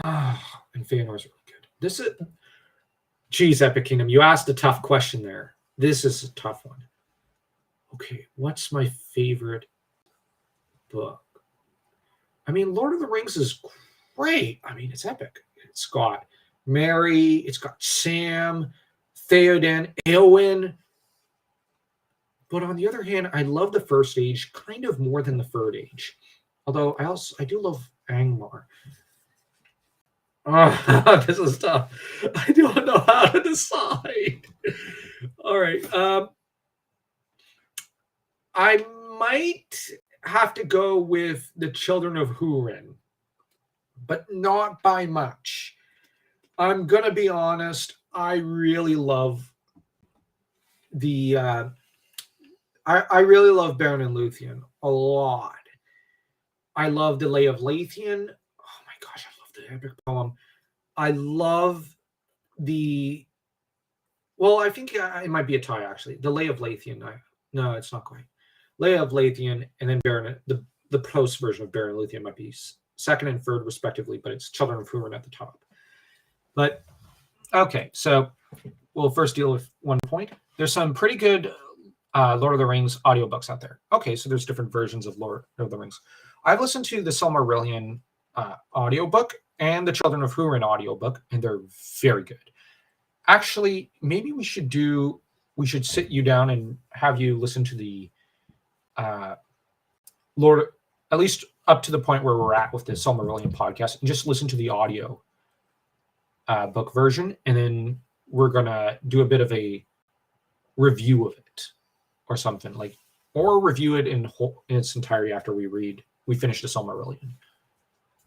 And Feanor's really good. This is, geez, Epic Kingdom, you asked a tough question there. This is a tough one. Okay, what's my favorite book? I mean, Lord of the Rings is great. I mean, it's epic. It's got Merry, it's got Sam, Theoden, Éowyn. But on the other hand, I love the First Age kind of more than the Third Age. Although I do love Angmar. Oh, this is tough. I don't know how to decide. All right. I might have to go with the Children of Húrin, but not by much. I'm going to be honest. I really love the... I really love Beren and Luthien a lot. I love the Lay of Leithian. Oh my gosh, I love the epic poem. I love the... Well, I think it might be a tie, actually. The Lay of Leithian. No, it's not quite. Lay of Leithian, and then Beren, the post version of Beren and Luthien might be second and third, respectively, but it's Children of Húrin at the top. But, okay, so we'll first deal with one point. There's some pretty good Lord of the Rings audiobooks out there. Okay, so there's different versions of Lord of the Rings. I've listened to the Silmarillion audiobook and the Children of Húrin audiobook, and they're very good. Actually, maybe we should sit you down and have you listen to the Lord, at least up to the point where we're at with the Silmarillion podcast, and just listen to the audio book version, and then we're gonna do a bit of a review of it or something, like, or review it in its entirety after we finish the Silmarillion.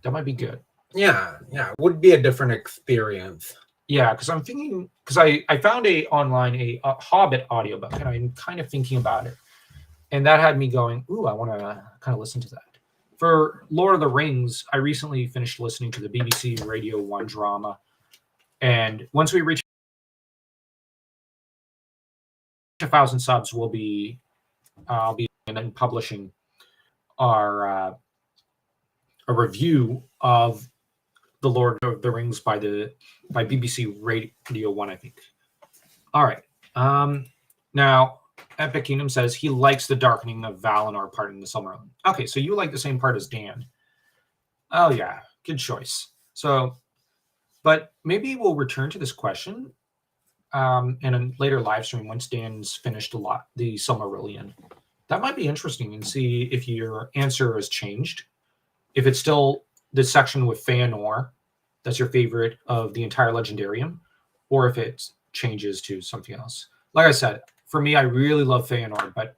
That might be good. Yeah, would be a different experience. Yeah, because I'm thinking, because I found a Hobbit audiobook, and I'm kind of thinking about it, and that had me going, ooh, I want to kind of listen to that. For Lord of the Rings, I recently finished listening to the BBC Radio 1 drama, and once we reach 1,000 subs, I'll be and publishing our a review of the Lord of the Rings by BBC Radio 1, I think. All right. Now, Epic Kingdom says he likes the darkening of Valinor part in the Silmarillion. Okay, so you like the same part as Dan. Oh, yeah. Good choice. So, but maybe we'll return to this question in a later live stream once Dan's finished the Silmarillion. That might be interesting, and see if your answer has changed. If it's still the section with Feanor, that's your favorite of the entire Legendarium, or if it changes to something else. Like I said, for me, I really love Feanor, but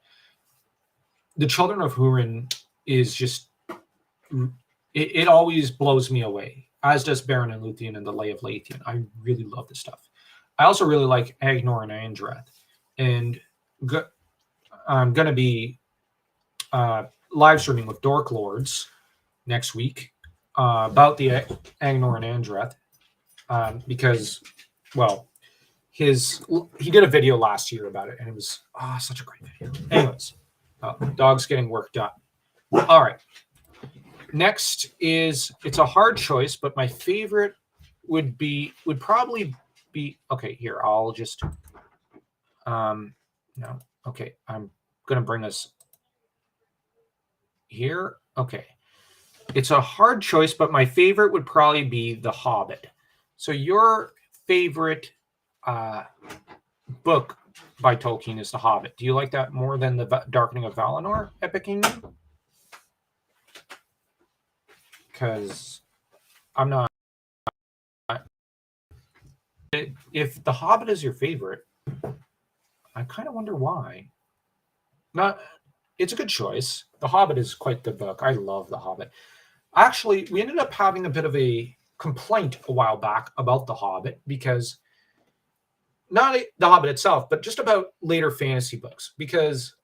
the Children of Húrin is just... It always blows me away, as does Beren and Luthien and the Lay of Leithian. I really love this stuff. I also really like Agnor and Andreth, and I'm going to be live streaming with Dork Lords next week about the Agnor and Andreth, because, well, he did a video last year about it, and it was such a great video. Anyways, dog's getting worked up. All right. Next is, it's a hard choice, but my favorite would probably be, okay, here, I'll just, no, okay, I'm going to bring us here. Okay. It's a hard choice, but my favorite would probably be The Hobbit. So your favorite book by Tolkien is The Hobbit. Do you like that more than The Darkening of Valinor, Epic Kingdom? Because I'm not... if The Hobbit is your favorite, I kind of wonder why. Not, it's a good choice. The Hobbit is quite the book. I love The Hobbit. Actually, we ended up having a bit of a complaint a while back about The Hobbit because not The Hobbit itself, but just about later fantasy books, because,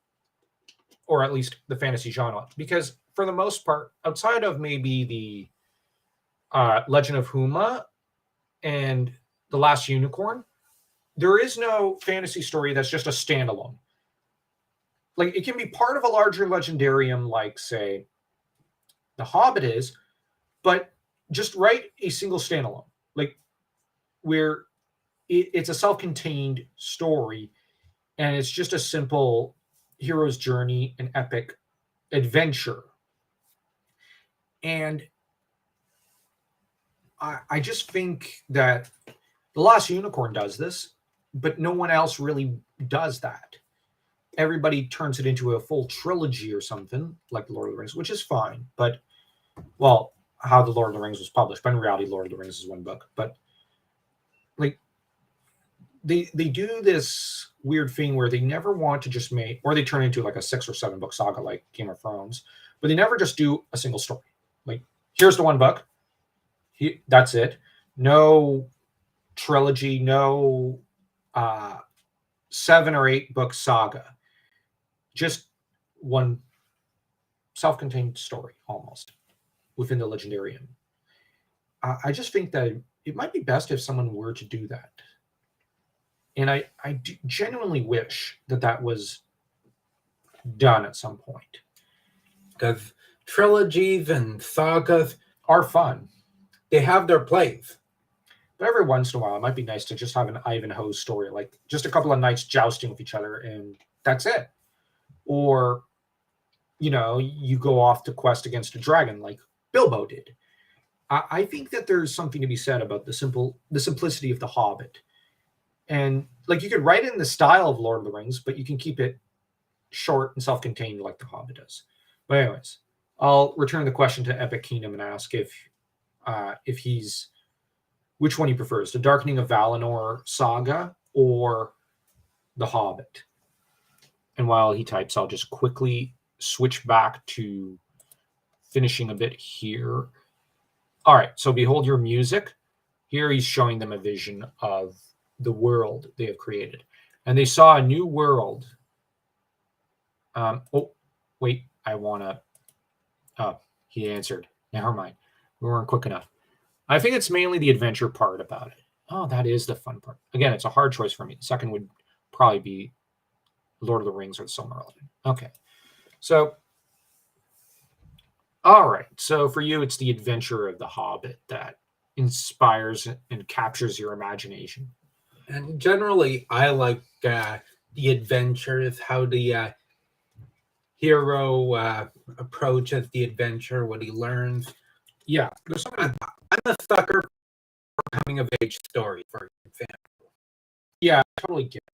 or at least the fantasy genre, because for the most part, outside of maybe the Legend of Huma and The Last Unicorn, there is no fantasy story that's just a standalone. Like, it can be part of a larger legendarium, like, say, The Hobbit is, but just write a single standalone, like, where it's a self-contained story, and it's just a simple hero's journey, an epic adventure. And I just think that The Last Unicorn does this, but no one else really does that. Everybody turns it into a full trilogy or something, like Lord of the Rings, which is fine. But, well, how the Lord of the Rings was published, but in reality, Lord of the Rings is one book. But, like, they do this weird thing where they never want to just make, or they turn into like a 6 or 7 book saga like Game of Thrones, but they never just do a single story. Like, here's the one book, that's it. No trilogy, no 7 or 8 book saga. Just one self-contained story almost within the Legendarium. I just think that it might be best if someone were to do that. And I genuinely wish that that was done at some point. Because trilogies and sagas Are fun. they have their place. But every once in a while, it might be nice to just have an Ivanhoe story, like just a couple of knights jousting with each other, and that's it. Or, you go off to quest against a dragon, like Bilbo did. I think that there's something to be said about the simplicity of The Hobbit, and like you could write it in the style of Lord of the Rings, but you can keep it short and self-contained like The Hobbit does. But anyways, I'll return the question to Epic Kingdom and ask if he's which one he prefers, the Darkening of Valinor saga or The Hobbit. And while he types, I'll just quickly switch back to finishing a bit here. All right, so behold your music. Here he's showing them a vision of the world they have created. And they saw a new world. Oh, wait, I want to... Oh, he answered. Never mind. We weren't quick enough. I think it's mainly the adventure part about it. Oh, that is the fun part. Again, it's a hard choice for me. The second would probably be Lord of the Rings or the Silmarillion. Okay. So, all right. So for you, it's the adventure of The Hobbit that inspires and captures your imagination. And generally, I like the adventures, how the hero approaches the adventure, what he learns. Yeah. I'm a sucker for coming of age story, for example. Yeah, I totally get it.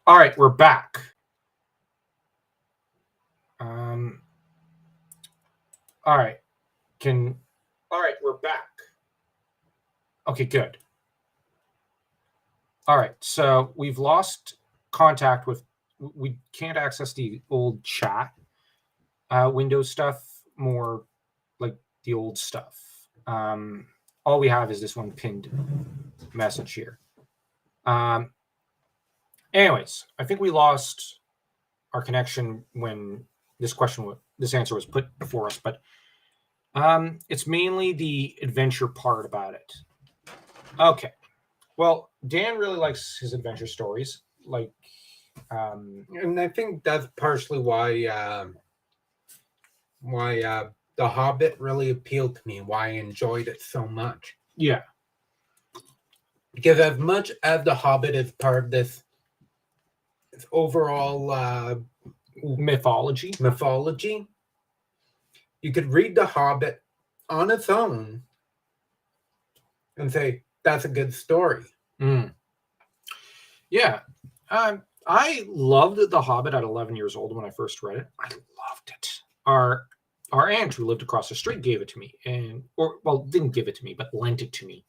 All right, we're back. All right. All right, we're back. Okay, good. All right, so we've lost contact with. We can't access the old chat Windows stuff. More like the old stuff. All we have is this one pinned message here. Anyways, I think we lost our connection when this answer was put before us, but it's mainly the adventure part about it. Okay. Well, Dan really likes his adventure stories. Like, And I think that's partially why The Hobbit really appealed to me, why I enjoyed it so much. Yeah. Because as much as The Hobbit is part of this overall mythology, you could read The Hobbit on its own and say, that's a good story. Yeah. I loved The Hobbit at 11 years old when I first read it. I loved it. Our aunt who lived across the street gave it to me, didn't give it to me, but lent it to me.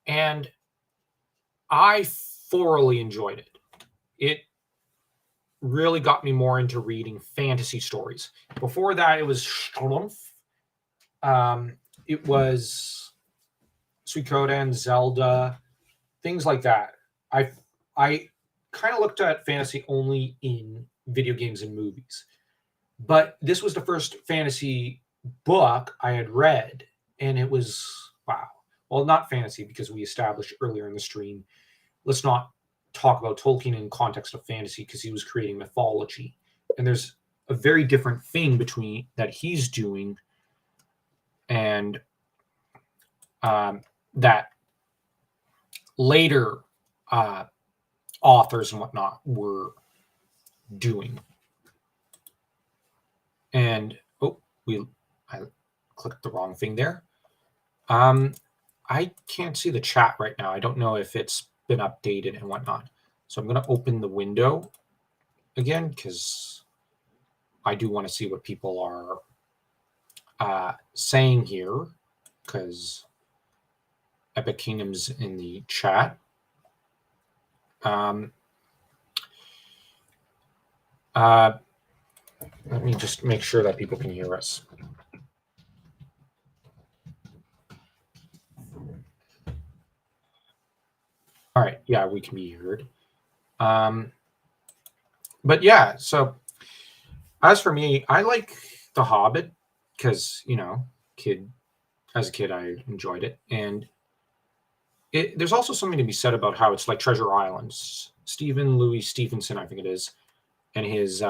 And I thoroughly enjoyed it. It really got me more into reading fantasy stories. Before that, it was Strumpf. It was Suikoden, Zelda, things like that. I kind of looked at fantasy only in video games and movies. But this was the first fantasy book I had read, and it was, wow. Well, not fantasy, because we established earlier in the stream, let's not talk about Tolkien in context of fantasy, because he was creating mythology. And there's a very different thing between that he's doing and that later authors and whatnot were doing. And I clicked the wrong thing there. I can't see the chat right now. I don't know if it's been updated and whatnot. So I'm going to open the window again, because I do want to see what people are saying here, because Epic Kingdom's in the chat. Let me just make sure that people can hear us. All right, yeah, we can be heard. But yeah, so as for me, I like The Hobbit because, as a kid, I enjoyed it. And there's also something to be said about how it's like Treasure Islands. Stephen Louis Stevenson, I think it is, and his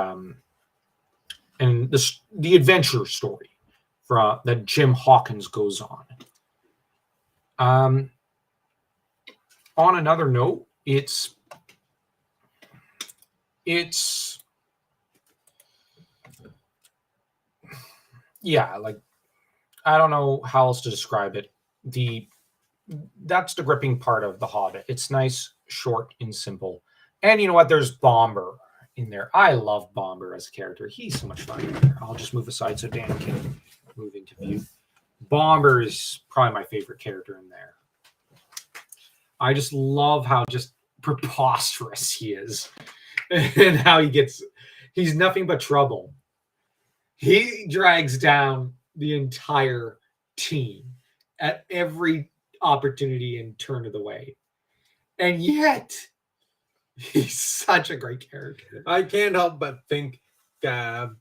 and the adventure story that Jim Hawkins goes on. On another note, it's yeah, like, I don't know how else to describe it. That's the gripping part of The Hobbit. It's nice, short, and simple. And you know what? There's Bomber in there. I love Bomber as a character. He's so much fun. I'll just move aside so Dan can move into view. Bomber is probably my favorite character in there. I just love how just preposterous he is and how he's nothing but trouble. He drags down the entire team at every opportunity and turn of the way. And yet, he's such a great character. I can't help but think it's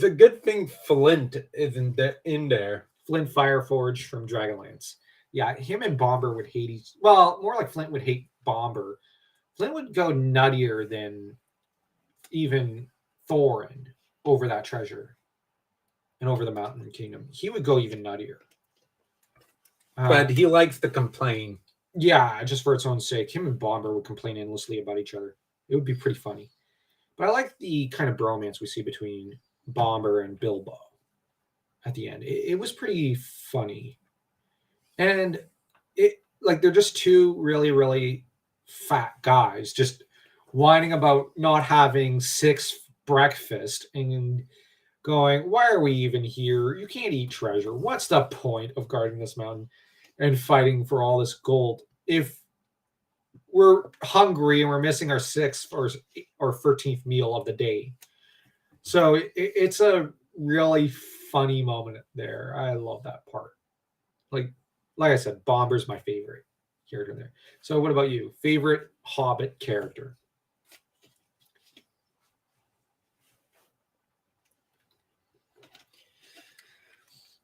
a good thing Flint isn't in there. Flint Fireforge from Dragonlance. Yeah, him and Bomber would hate more like Flint would hate Bomber. Flint would go nuttier than even Thorin over that treasure and over the Mountain Kingdom. He would go even nuttier. But he likes to complain. Yeah, just for its own sake. Him and Bomber would complain endlessly about each other. It would be pretty funny. But I like the kind of bromance we see between Bomber and Bilbo at the end. It was pretty funny. And they're just two really, really fat guys just whining about not having 6 breakfast and going, why are we even here? You can't eat treasure. What's the point of guarding this mountain and fighting for all this gold if we're hungry and we're missing our 6th or 13th meal of the day? So it's a really funny moment there. I love that part. Like I said, Bomber's my favorite character there. So what about you? Favorite Hobbit character?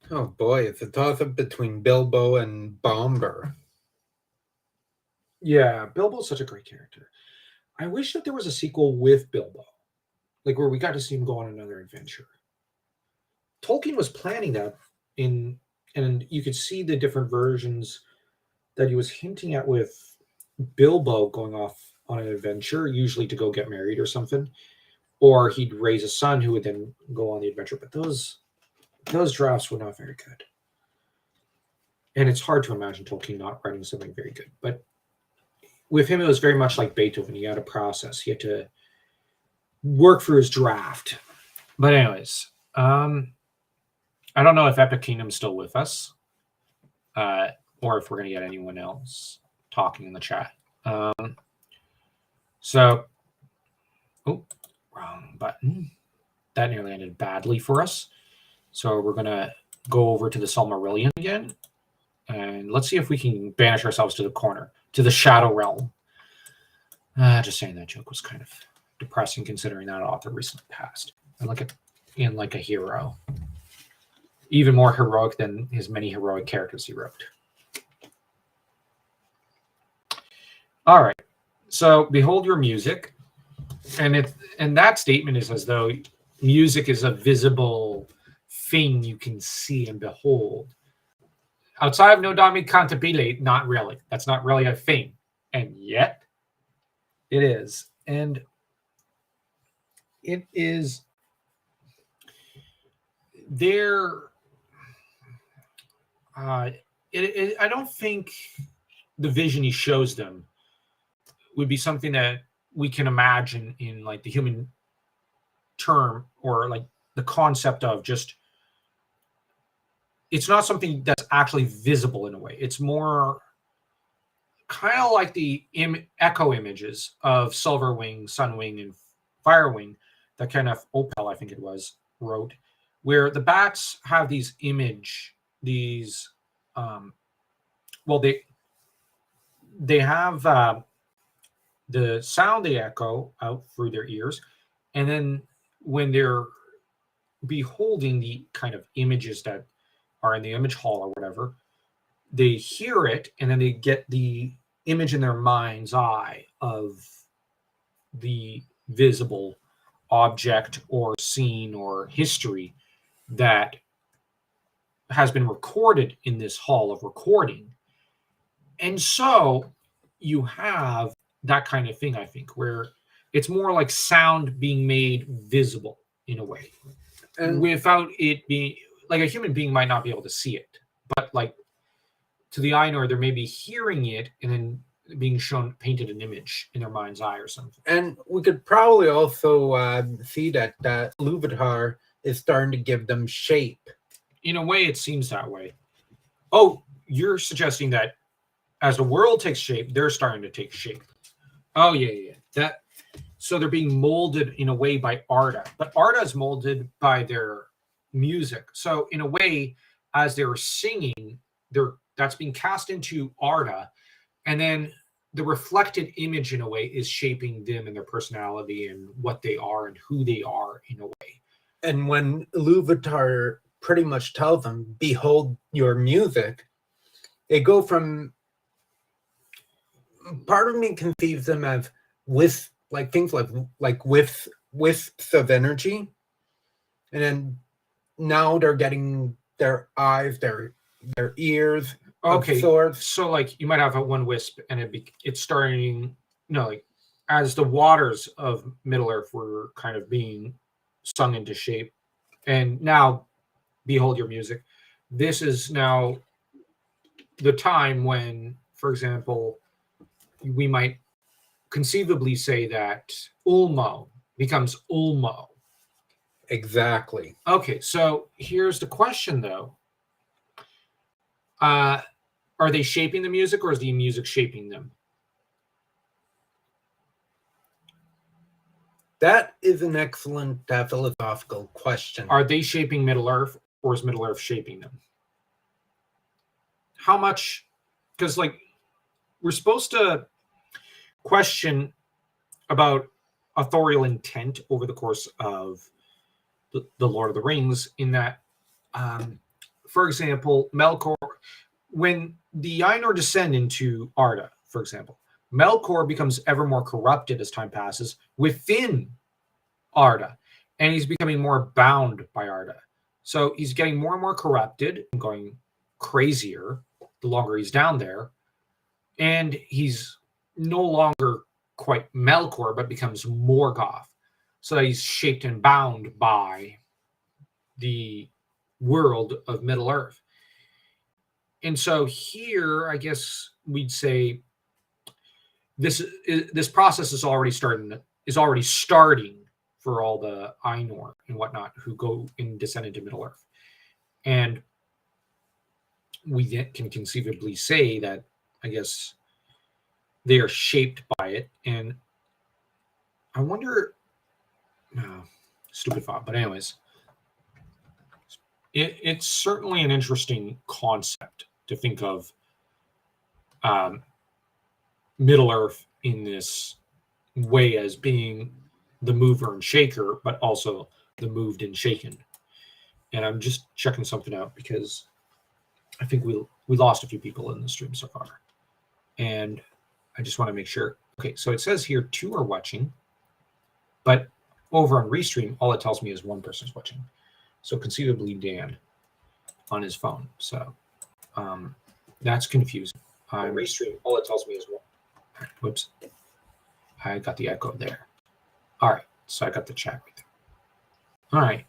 Oh boy, it's a toss-up between Bilbo and Bomber. Yeah, Bilbo's such a great character. I wish that there was a sequel with Bilbo, like where we got to see him go on another adventure. Tolkien was planning that and you could see the different versions that he was hinting at with Bilbo going off on an adventure, usually to go get married or something, or he'd raise a son who would then go on the adventure. But those drafts were not very good, and it's hard to imagine Tolkien not writing something very good. But with him, it was very much like Beethoven. He had a process. He had to work through his draft. But anyways, I don't know if Epic Kingdom's still with us, or if we're going to get anyone else talking in the chat. So, wrong button. That nearly ended badly for us. So we're going to go over to the Silmarillion again. And let's see if we can banish ourselves to the corner, to the Shadow Realm. Just saying that joke was kind of depressing considering that author recently passed. And look at Ian like a hero. Even more heroic than his many heroic characters he wrote. All right. So behold your music. And that statement is as though music is a visible thing you can see and behold. Outside of no dami cantabile, not really. That's not really a thing. And yet it is. And it is there. I don't think the vision he shows them would be something that we can imagine in like the human term or like the concept of just, it's not something that's actually visible in a way. It's more kind of like the echo images of Silverwing, Sunwing, and Firewing that Kenneth Opel, I think it was, wrote, where the bats have these they have the sound they echo out through their ears, and then when they're beholding the kind of images that are in the image hall or whatever, they hear it and then they get the image in their mind's eye of the visible object or scene or history that has been recorded in this hall of recording. And so you have that kind of thing, I think, where it's more like sound being made visible in a way, and without it being like a human being might not be able to see it, but like to the Ainur, they're maybe hearing it and then being shown, painted an image in their mind's eye or something. And we could probably also see that Luvatar is starting to give them shape. In a way, it seems that way. Oh, you're suggesting that as the world takes shape, they're starting to take shape. Oh, yeah. So they're being molded in a way by Arda. But Arda is molded by their music. So in a way, as they're singing, that's being cast into Arda. And then the reflected image, in a way, is shaping them and their personality and what they are and who they are, in a way. And when Luvatar pretty much tells them, behold your music, they go from... Part of me conceives them as with like things like wisps of energy, and then now they're getting their eyes, their ears. Okay, so like you might have one wisp, and it's starting, like as the waters of Middle Earth were kind of being sung into shape, and now behold your music. This is now the time when, for example, we might conceivably say that Ulmo becomes Ulmo. Exactly. Okay, so here's the question, though. Are they shaping the music, or is the music shaping them? That is an excellent philosophical question. Are they shaping Middle-earth, or is Middle-earth shaping them? How much? Because, like, we're supposed to question about authorial intent over the course of the Lord of the Rings, in that, for example, Melkor, when the Ainur descend into Arda, for example, Melkor becomes ever more corrupted as time passes within Arda, and he's becoming more bound by Arda. So he's getting more and more corrupted and going crazier the longer he's down there, and he's no longer quite Melkor, but becomes Morgoth, so that he's shaped and bound by the world of Middle-earth. And so here, I guess we'd say this process is already starting for all the Ainur and whatnot who go and descend into Middle-earth. And we can conceivably say that, I guess, they are shaped by it. And I wonder, stupid thought, but anyways, it's certainly an interesting concept to think of Middle-earth in this way as being the mover and shaker, but also the moved and shaken. And I'm just checking something out because I think we lost a few people in the stream so far, and I just want to make sure. Okay, so it says here 2 are watching, but over on Restream, all it tells me is 1 person's watching. So conceivably Dan on his phone. So that's confusing. On Restream, all it tells me is 1. Whoops, I got the echo there. All right, so I got the chat right there. All right.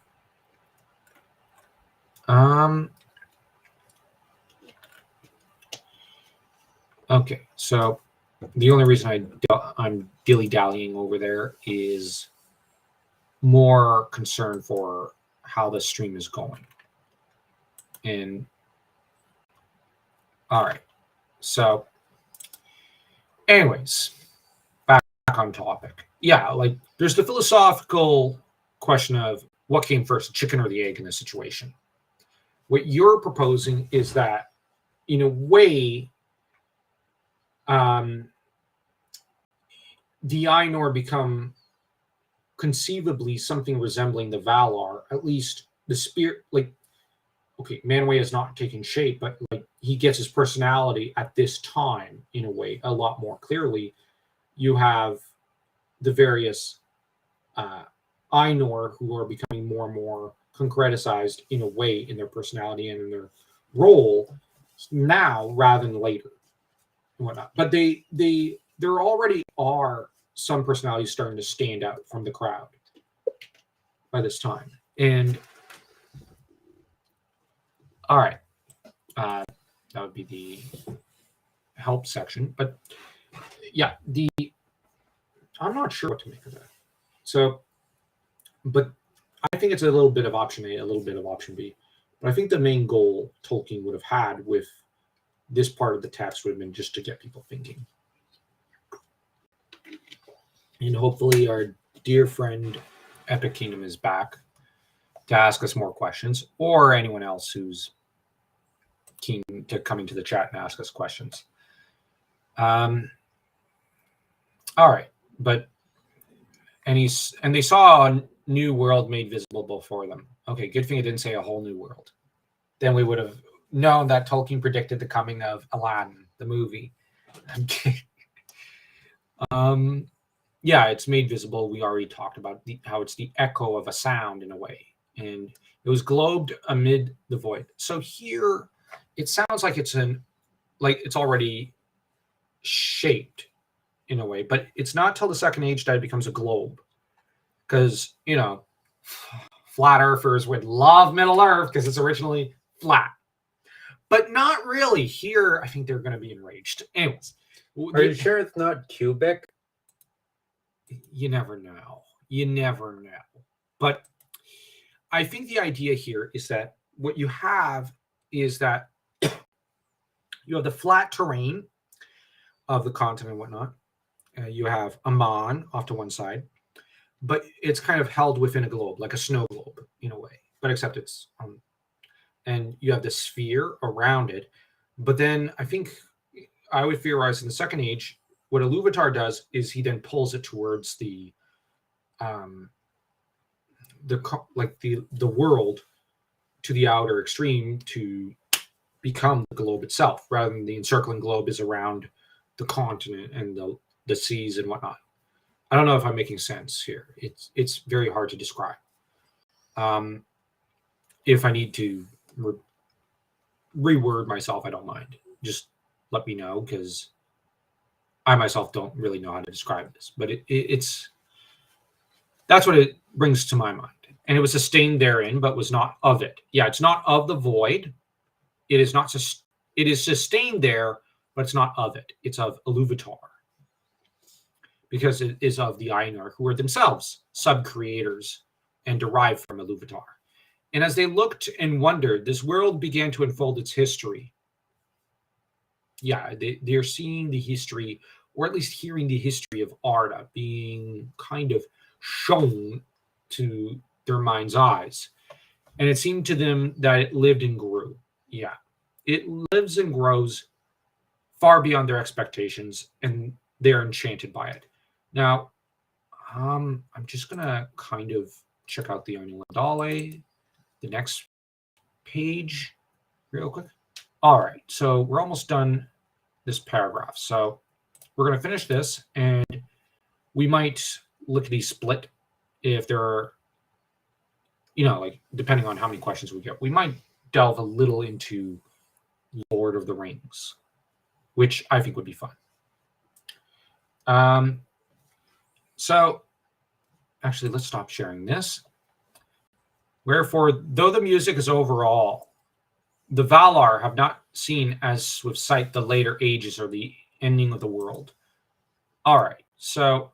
Okay, so the only reason I'm dilly-dallying over there is more concern for how the stream is going. And all right, so anyways, back on topic. Yeah, like there's the philosophical question of what came first, the chicken or the egg in this situation. What you're proposing is that, in a way, the Ainur become conceivably something resembling the Valar, at least the spirit. Like, okay, Manwë is not taking shape, but like he gets his personality at this time in a way a lot more clearly. You have the various Ainur who are becoming more and more concretized in a way in their personality and in their role now rather than later and whatnot. But there already are some personalities starting to stand out from the crowd by this time. And all right, that would be the help section. But yeah, I'm not sure what to make of that. So, but I think it's a little bit of option A, a little bit of option B. But I think the main goal Tolkien would have had with this part of the text would have been just to get people thinking. And hopefully our dear friend Epic Kingdom is back to ask us more questions, or anyone else who's keen to come into the chat and ask us questions. All right, but and they saw a new world made visible before them. Okay, good thing it didn't say a whole new world. Then we would have known that Tolkien predicted the coming of Aladdin, the movie. Okay. Yeah, it's made visible. We already talked about how it's the echo of a sound in a way, and it was globed amid the void. So here, it sounds like it's already shaped in a way, but it's not till the Second Age that it becomes a globe, because flat earthers would love Middle Earth because it's originally flat, but not really. Here, I think they're going to be enraged. Anyways, are you sure it's not cubic? you never know. You never know. But I think the idea here is that what you have is that you have the flat terrain of the continent and whatnot. You have Amman off to one side, but it's kind of held within a globe, like a snow globe in a way, but except it's and you have the sphere around it. But then I think I would theorize in the Second Age, what Iluvatar does is he then pulls it towards the world to the outer extreme to become the globe itself, rather than the encircling globe is around the continent and the seas and whatnot. I don't know if I'm making sense here. It's very hard to describe. If I need to reword myself, I don't mind. Just let me know, because I myself don't really know how to describe this. But it's that's what it brings to my mind. And it was sustained therein, but was not of it. Yeah, it's not of the void. It is not. It is sustained there, but it's not of it. It's of Iluvatar, because it is of the Ainur, who are themselves sub-creators and derived from Iluvatar. And as they looked and wondered, this world began to unfold its history. Yeah, they're seeing the history, or at least hearing the history of Arda being kind of shown to their mind's eyes. And it seemed to them that it lived and grew. Yeah, it lives and grows far beyond their expectations, and they're enchanted by it. Now, I'm just going to kind of check out the Onulindale, the next page, real quick. All right, so we're almost done this paragraph. So we're going to finish this, and we might lickety split if there are, like, depending on how many questions we get, we might delve a little into Lord of the Rings, which I think would be fun. So actually, let's stop sharing this. Wherefore, though the music is overall, the Valar have not seen as with sight the later ages or the ending of the world. All right, so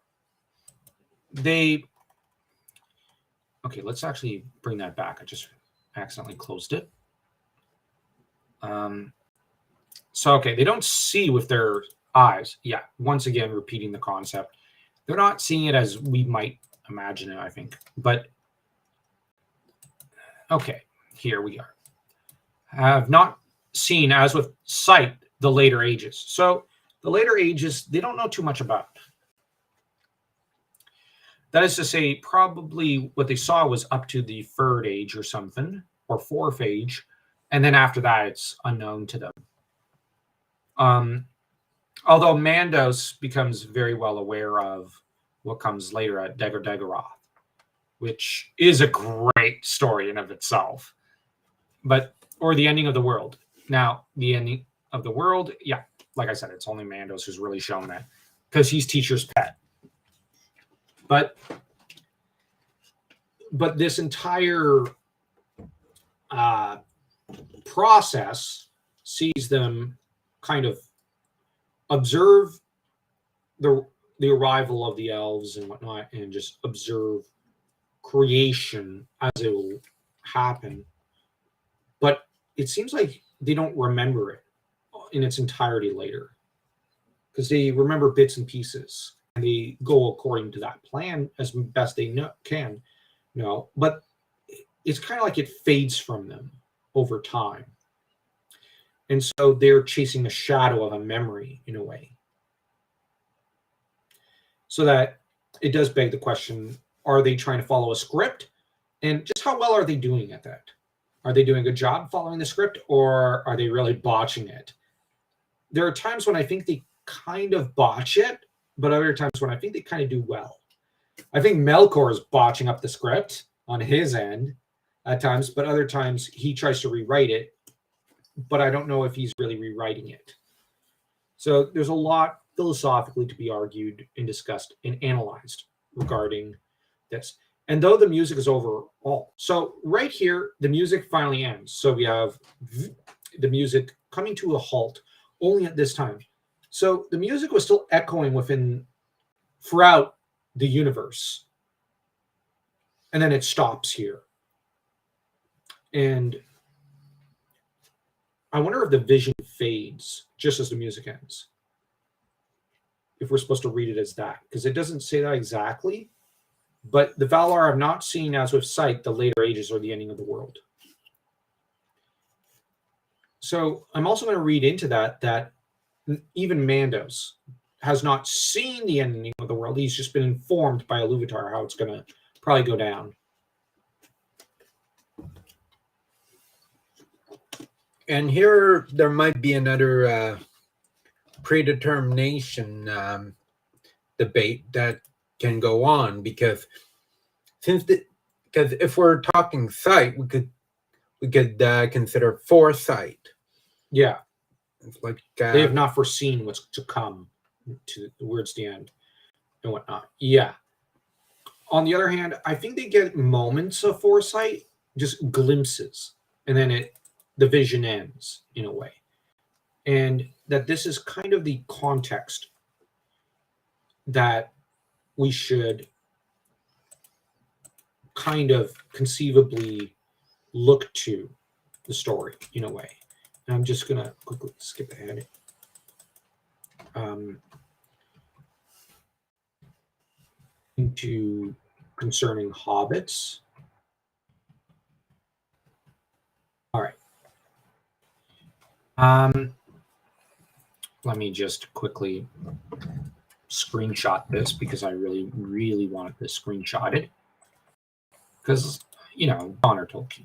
okay, let's actually bring that back. I just accidentally closed it. So, okay, they don't see with their eyes. Yeah, once again, repeating the concept. They're not seeing it as we might imagine it, I think. But, okay, here we are. Have not seen as with sight the later ages. So, the later ages, they don't know too much about. That is to say, probably what they saw was up to the third age or something, or fourth age, and then after that, it's unknown to them. Although Mandos becomes very well aware of what comes later at Dagor, which is a great story in of itself. Or the ending of the world. Now, the ending of the world, yeah, like I said, it's only Mandos who's really shown that, because he's teacher's pet. But this entire process sees them kind of observe the arrival of the elves and whatnot, and just observe creation as it will happen. But it seems like they don't remember it in its entirety later, because they remember bits and pieces, and they go according to that plan as best they can. But it's kind of like it fades from them over time. And so they're chasing a shadow of a memory in a way. So that it does beg the question, are they trying to follow a script? And just how well are they doing at that? Are they doing a good job following the script, or are they really botching it? There are times when I think they kind of botch it, but other times when I think they kind of do well. I think Melkor is botching up the script on his end at times, but other times he tries to rewrite it, but I don't know if he's really rewriting it. So there's a lot philosophically to be argued and discussed and analyzed regarding this. And though the music is overall, so right here, the music finally ends. So we have the music coming to a halt only at this time. So the music was still echoing throughout the universe. And then it stops here. And I wonder if the vision fades just as the music ends. If we're supposed to read it as that, because it doesn't say that exactly. But the Valar have not seen, as with sight, the later ages or the ending of the world. So I'm also going to read into that even Mandos has not seen the ending of the world. He's just been informed by Iluvatar how it's going to probably go down. And here there might be another predetermination debate that can go on, because if we're talking sight, we could consider foresight. Yeah, it's like they have not foreseen what's to come towards the end and whatnot. Yeah. On the other hand, I think they get moments of foresight, just glimpses, and then the vision ends in a way. And that this is kind of the context that we should kind of conceivably look to the story in a way. And I'm just going to quickly skip ahead. Into concerning hobbits. All right. Let me just quickly screenshot this because I really, really wanted this screenshotted. Because, honor Tolkien.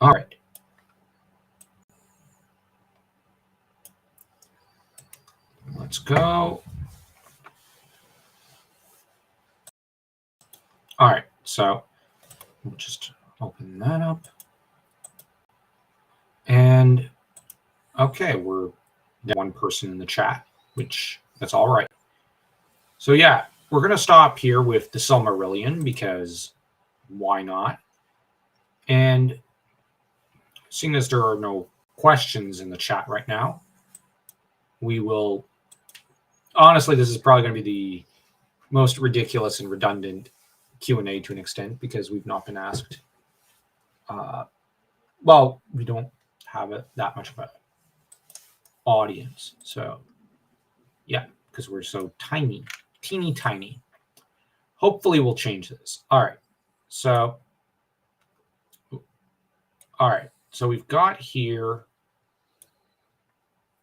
All right. Let's go. All right. So we'll just open that up. And okay, we're one person in the chat, which that's all right. So yeah, we're going to stop here with the Silmarillion because why not? And seeing as there are no questions in the chat right now, we will, honestly, this is probably going to be the most ridiculous and redundant Q&A to an extent because we've not been asked. Well, we don't have that much of an audience. So yeah, because we're so tiny, teeny tiny. Hopefully we'll change this. All right. So we've got here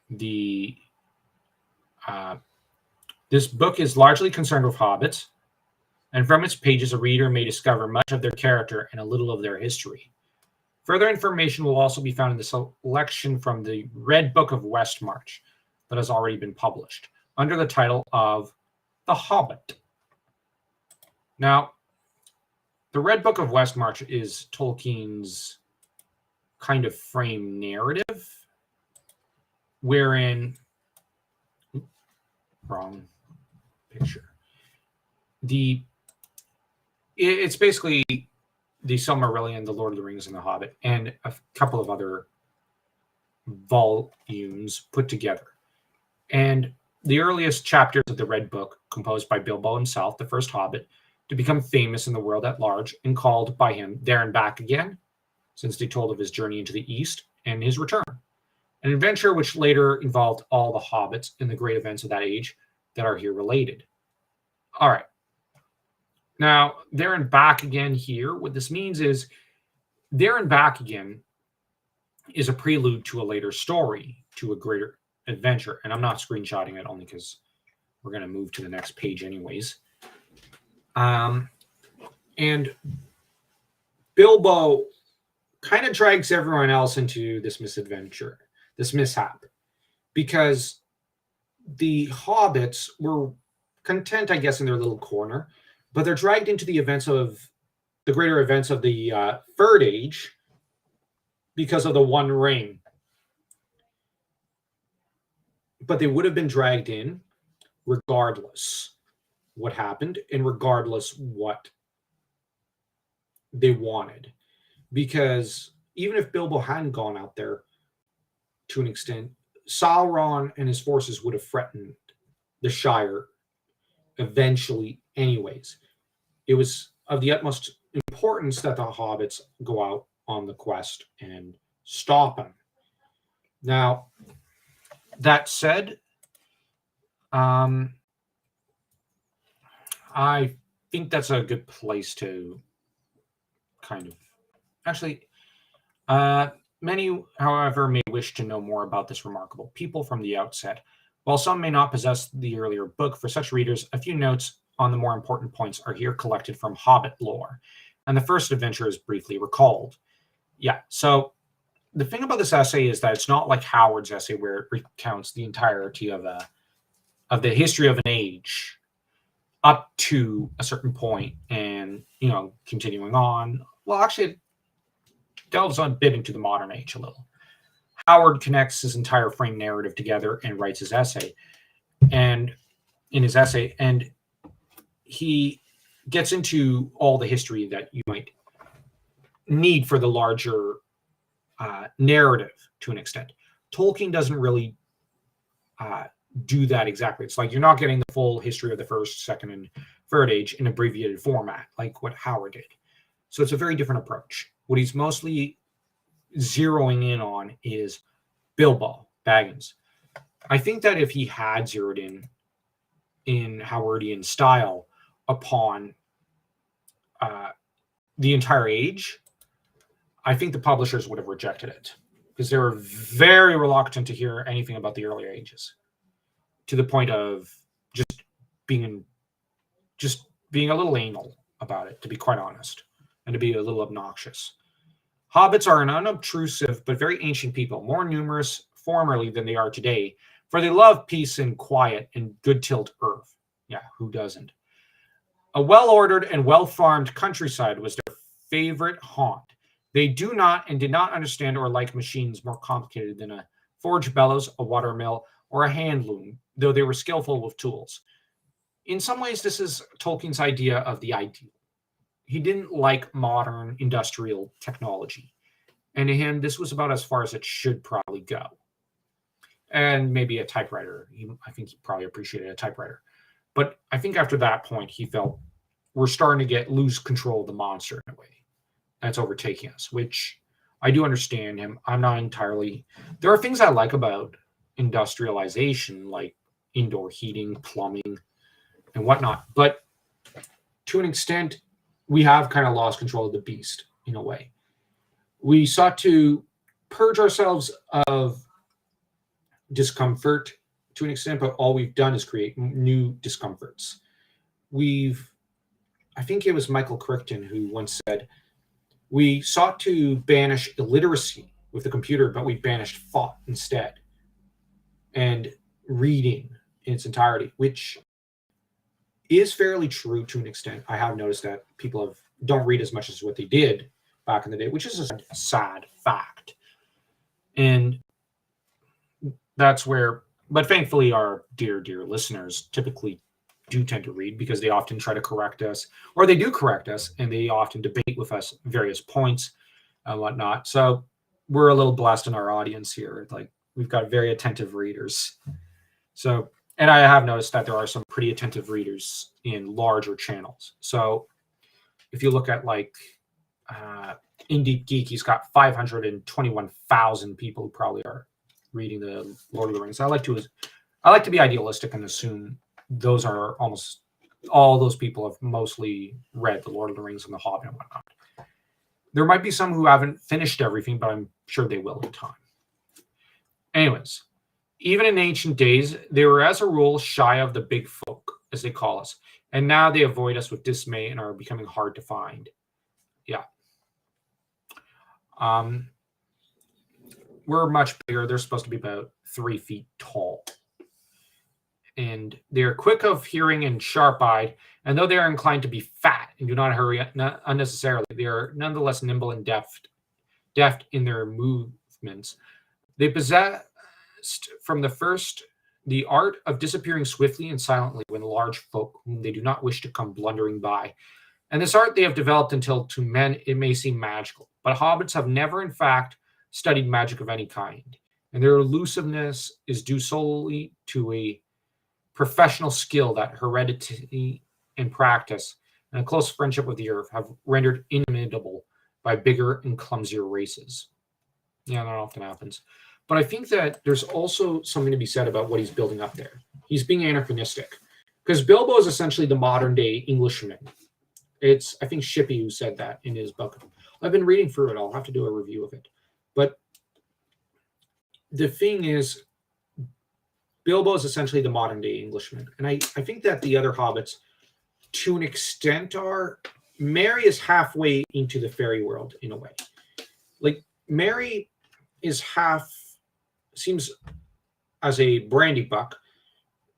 the this book is largely concerned with hobbits, and from its pages a reader may discover much of their character and a little of their history. Further information will also be found in the selection from the Red Book of Westmarch that has already been published under the title of The Hobbit. Now, the Red Book of Westmarch is Tolkien's kind of frame narrative, wherein wrong picture. It's basically the Silmarillion, the Lord of the Rings, and the Hobbit, and a couple of other volumes put together. And the earliest chapters of the Red Book, composed by Bilbo himself, the first Hobbit, to become famous in the world at large, and called by him There and Back Again, since they told of his journey into the East and his return. An adventure which later involved all the hobbits in the great events of that age that are here related. All right. Now, There and Back Again here, what this means is There and Back Again is a prelude to a later story, to a greater adventure. And I'm not screenshotting it only because we're going to move to the next page anyways. And Bilbo kind of drags everyone else into this misadventure, this mishap, because the hobbits were content, I guess, in their little corner, but they're dragged into the greater events of the Third Age because of the One Ring. But they would have been dragged in regardless what happened and regardless what they wanted. Because even if Bilbo hadn't gone out there, to an extent, Sauron and his forces would have threatened the Shire eventually anyways. It was of the utmost importance that the hobbits go out on the quest and stop him. Now, that said, I think that's a good place to kind of actually many, however, may wish to know more about this remarkable people from the outset. While some may not possess the earlier book, for such readers, a few notes on the more important points are here collected from Hobbit lore, and the first adventure is briefly recalled. Yeah, so the thing about this essay is that it's not like Howard's essay where it recounts the entirety of the history of an age up to a certain point and, continuing on. Well, actually, it delves a bit into the modern age a little. Howard connects his entire frame narrative together and writes his essay. And he gets into all the history that you might need for the larger narrative to an extent. Tolkien doesn't really do that exactly. It's like you're not getting the full history of the first, second, and third age in abbreviated format like what Howard did. So it's a very different approach. What he's mostly zeroing in on is Bilbo Baggins. I think that if he had zeroed in Howardian style upon the entire age, I think the publishers would have rejected it because they were very reluctant to hear anything about the earlier ages, to the point of just being a little anal about it, to be quite honest, and to be a little obnoxious. Hobbits are an unobtrusive but very ancient people, more numerous formerly than they are today, for they love peace and quiet and good-tilled earth. Yeah, who doesn't? A well-ordered and well-farmed countryside was their favorite haunt. They do not and did not understand or like machines more complicated than a forge bellows, a water mill, or a hand loom, though they were skillful with tools. In some ways, this is Tolkien's idea of the ideal. He didn't like modern industrial technology. And to him, this was about as far as it should probably go. And maybe a typewriter. I think he probably appreciated a typewriter. But I think after that point, he felt we're starting to lose control of the monster in a way. That's overtaking us, which I do understand him. I'm not entirely... There are things I like about industrialization, like indoor heating, plumbing, and whatnot. But to an extent, we have kind of lost control of the beast in a way. We sought to purge ourselves of discomfort to an extent, but all we've done is create new discomforts. I think it was Michael Crichton who once said, we sought to banish illiteracy with the computer, but we banished thought instead. And reading in its entirety, which is fairly true to an extent. I have noticed that people don't read as much as what they did back in the day, which is a sad fact. And that's where, but thankfully our dear listeners typically do tend to read because they often try to correct us, or they do correct us, and they often debate with us various points and whatnot. So we're a little blessed in our audience here. Like, we've got very attentive readers. So, and I have noticed that there are some pretty attentive readers in larger channels. So if you look at like In Deep Geek, he's got 521,000 people who probably are reading the Lord of the Rings. I like to be idealistic and assume those are almost all those people have mostly read the Lord of the Rings and the Hobbit and whatnot. There might be some who haven't finished everything, but I'm sure they will in time. Anyways, even in ancient days, they were as a rule shy of the big folk, as they call us, and now they avoid us with dismay and are becoming hard to find. Yeah. We're much bigger. They're supposed to be about 3 feet tall. And they're quick of hearing and sharp-eyed, and though they are inclined to be fat and do not hurry unnecessarily, they are nonetheless nimble and deft in their movements. They possessed from the first the art of disappearing swiftly and silently when large folk whom they do not wish to come blundering by. And this art they have developed until to men it may seem magical. But hobbits have never, in fact, studied magic of any kind. and their elusiveness is due solely to a professional skill that heredity and practice and a close friendship with the earth have rendered inimitable by bigger and clumsier races. Yeah, that often happens. But I think that there's also something to be said about what he's building up there. He's being anachronistic. Because Bilbo is essentially the modern day Englishman. It's, I think, Shippey who said that in his book. I've been reading through it. I'll have to do a review of it. But the thing is, Bilbo is essentially the modern day Englishman. And I think that the other hobbits, to an extent, are. Merry is halfway into the fairy world in a way. Like, Merry is seems as a brandy buck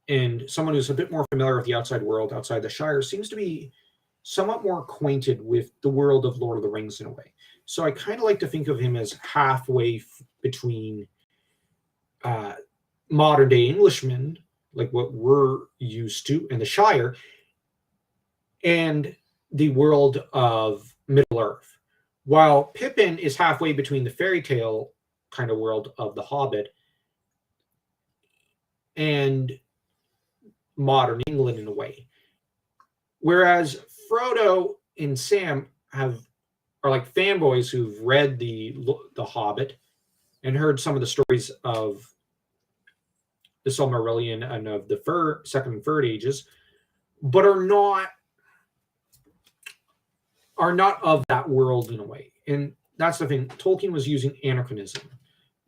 and someone who's a bit more familiar with the outside world outside the Shire seems to be somewhat more acquainted with the world of Lord of the Rings in a way. So I kind of like to think of him as halfway between modern day Englishmen, like what we're used to in the Shire, and the world of Middle Earth. While Pippin is halfway between the fairy tale kind of world of the Hobbit and modern England in a way. Whereas Frodo and Sam are like fanboys who've read the Hobbit and heard some of the stories of the Silmarillion and of the Second and Third Ages, but are not of that world in a way. And that's the thing. Tolkien was using anachronism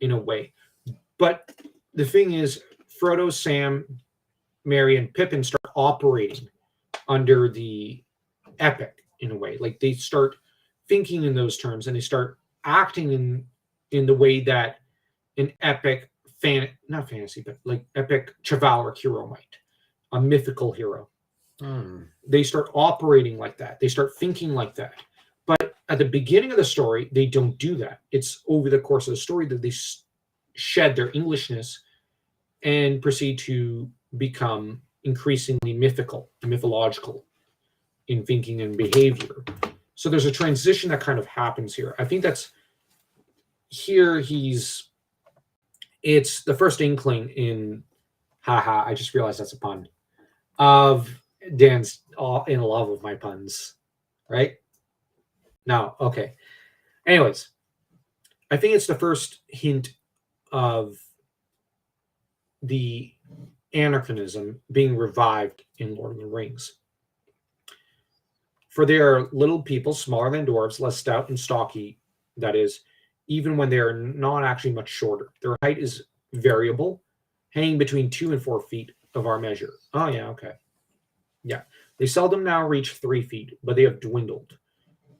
in a way. But the thing is, Frodo, Sam, Merry, and Pippin start operating under the epic in a way. Like they start thinking in those terms and they start acting in the way that an epic not fantasy, but like epic chivalric hero might, a mythical hero. They start operating like that. They start thinking like that. But at the beginning of the story, they don't do that. It's over the course of the story that they shed their Englishness and proceed to become increasingly mythological in thinking and behavior. So there's a transition that kind of happens here. I think that's here it's the first inkling in, I just realized that's a pun, of Dan's in love with my puns, right? No, okay. Anyways, I think it's the first hint of the anachronism being revived in Lord of the Rings. For they are little people, smaller than dwarves, less stout and stocky, that is, even when they are not actually much shorter. Their height is variable, hanging between 2 and 4 feet of our measure. Oh, yeah, okay. Yeah. They seldom now reach 3 feet, but they have dwindled.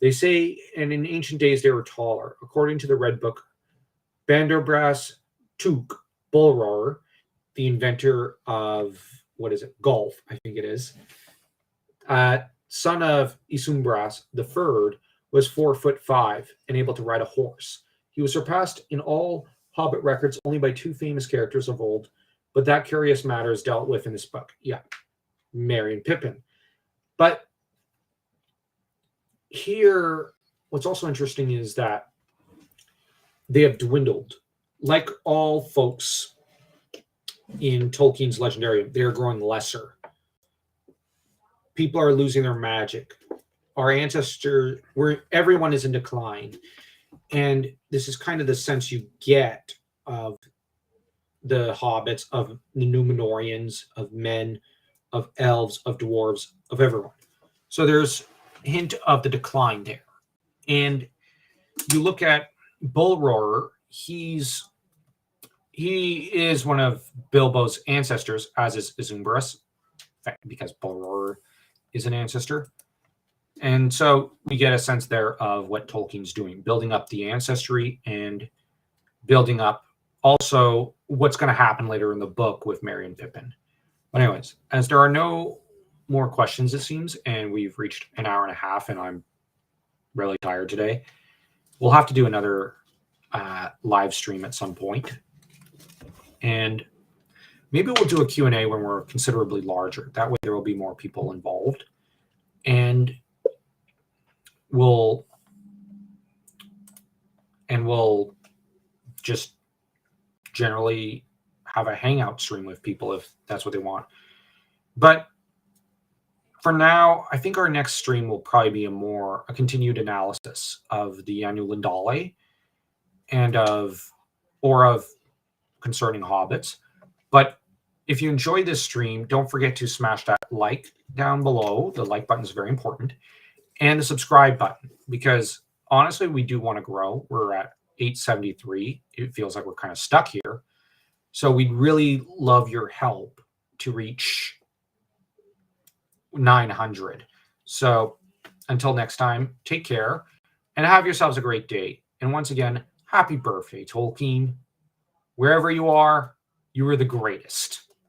They say, and in ancient days they were taller. According to the Red Book, Banderbras Took Bullroarer, the inventor of, golf, I think it is, son of Isumbras III, was 4'5" and able to ride a horse. He was surpassed in all Hobbit records only by 2 famous characters of old, but that curious matter is dealt with in this book. Yeah, Merry and Pippin. But here, what's also interesting is that they have dwindled. Like all folks in Tolkien's Legendarium, they are growing lesser. People are losing their magic. Our ancestors, everyone is in decline. And this is kind of the sense you get of the hobbits, of the Númenóreans, of men, of elves, of dwarves, of everyone. So there's a hint of the decline there. And you look at Bullroarer, he is one of Bilbo's ancestors, as is Isumbras, because Bullroarer is an ancestor. And so we get a sense there of what Tolkien's doing, building up the ancestry and building up also what's going to happen later in the book with Merry and Pippin. But anyways, as there are no more questions, it seems, and we've reached an hour and a half, and I'm really tired today, we'll have to do another live stream at some point. And maybe we'll do a Q&A when we're considerably larger. That way there will be more people involved. And we'll just generally have a hangout stream with people if that's what they want. But for now, I think our next stream will probably be a continued analysis of the annual Lindale and of concerning hobbits. But if you enjoyed this stream, don't forget to smash that like down below. The like button is very important. And the subscribe button, because honestly, we do want to grow. We're at 873. It feels like we're kind of stuck here. So we'd really love your help to reach 900. So until next time, take care and have yourselves a great day. And once again, happy birthday, Tolkien. Wherever you are the greatest.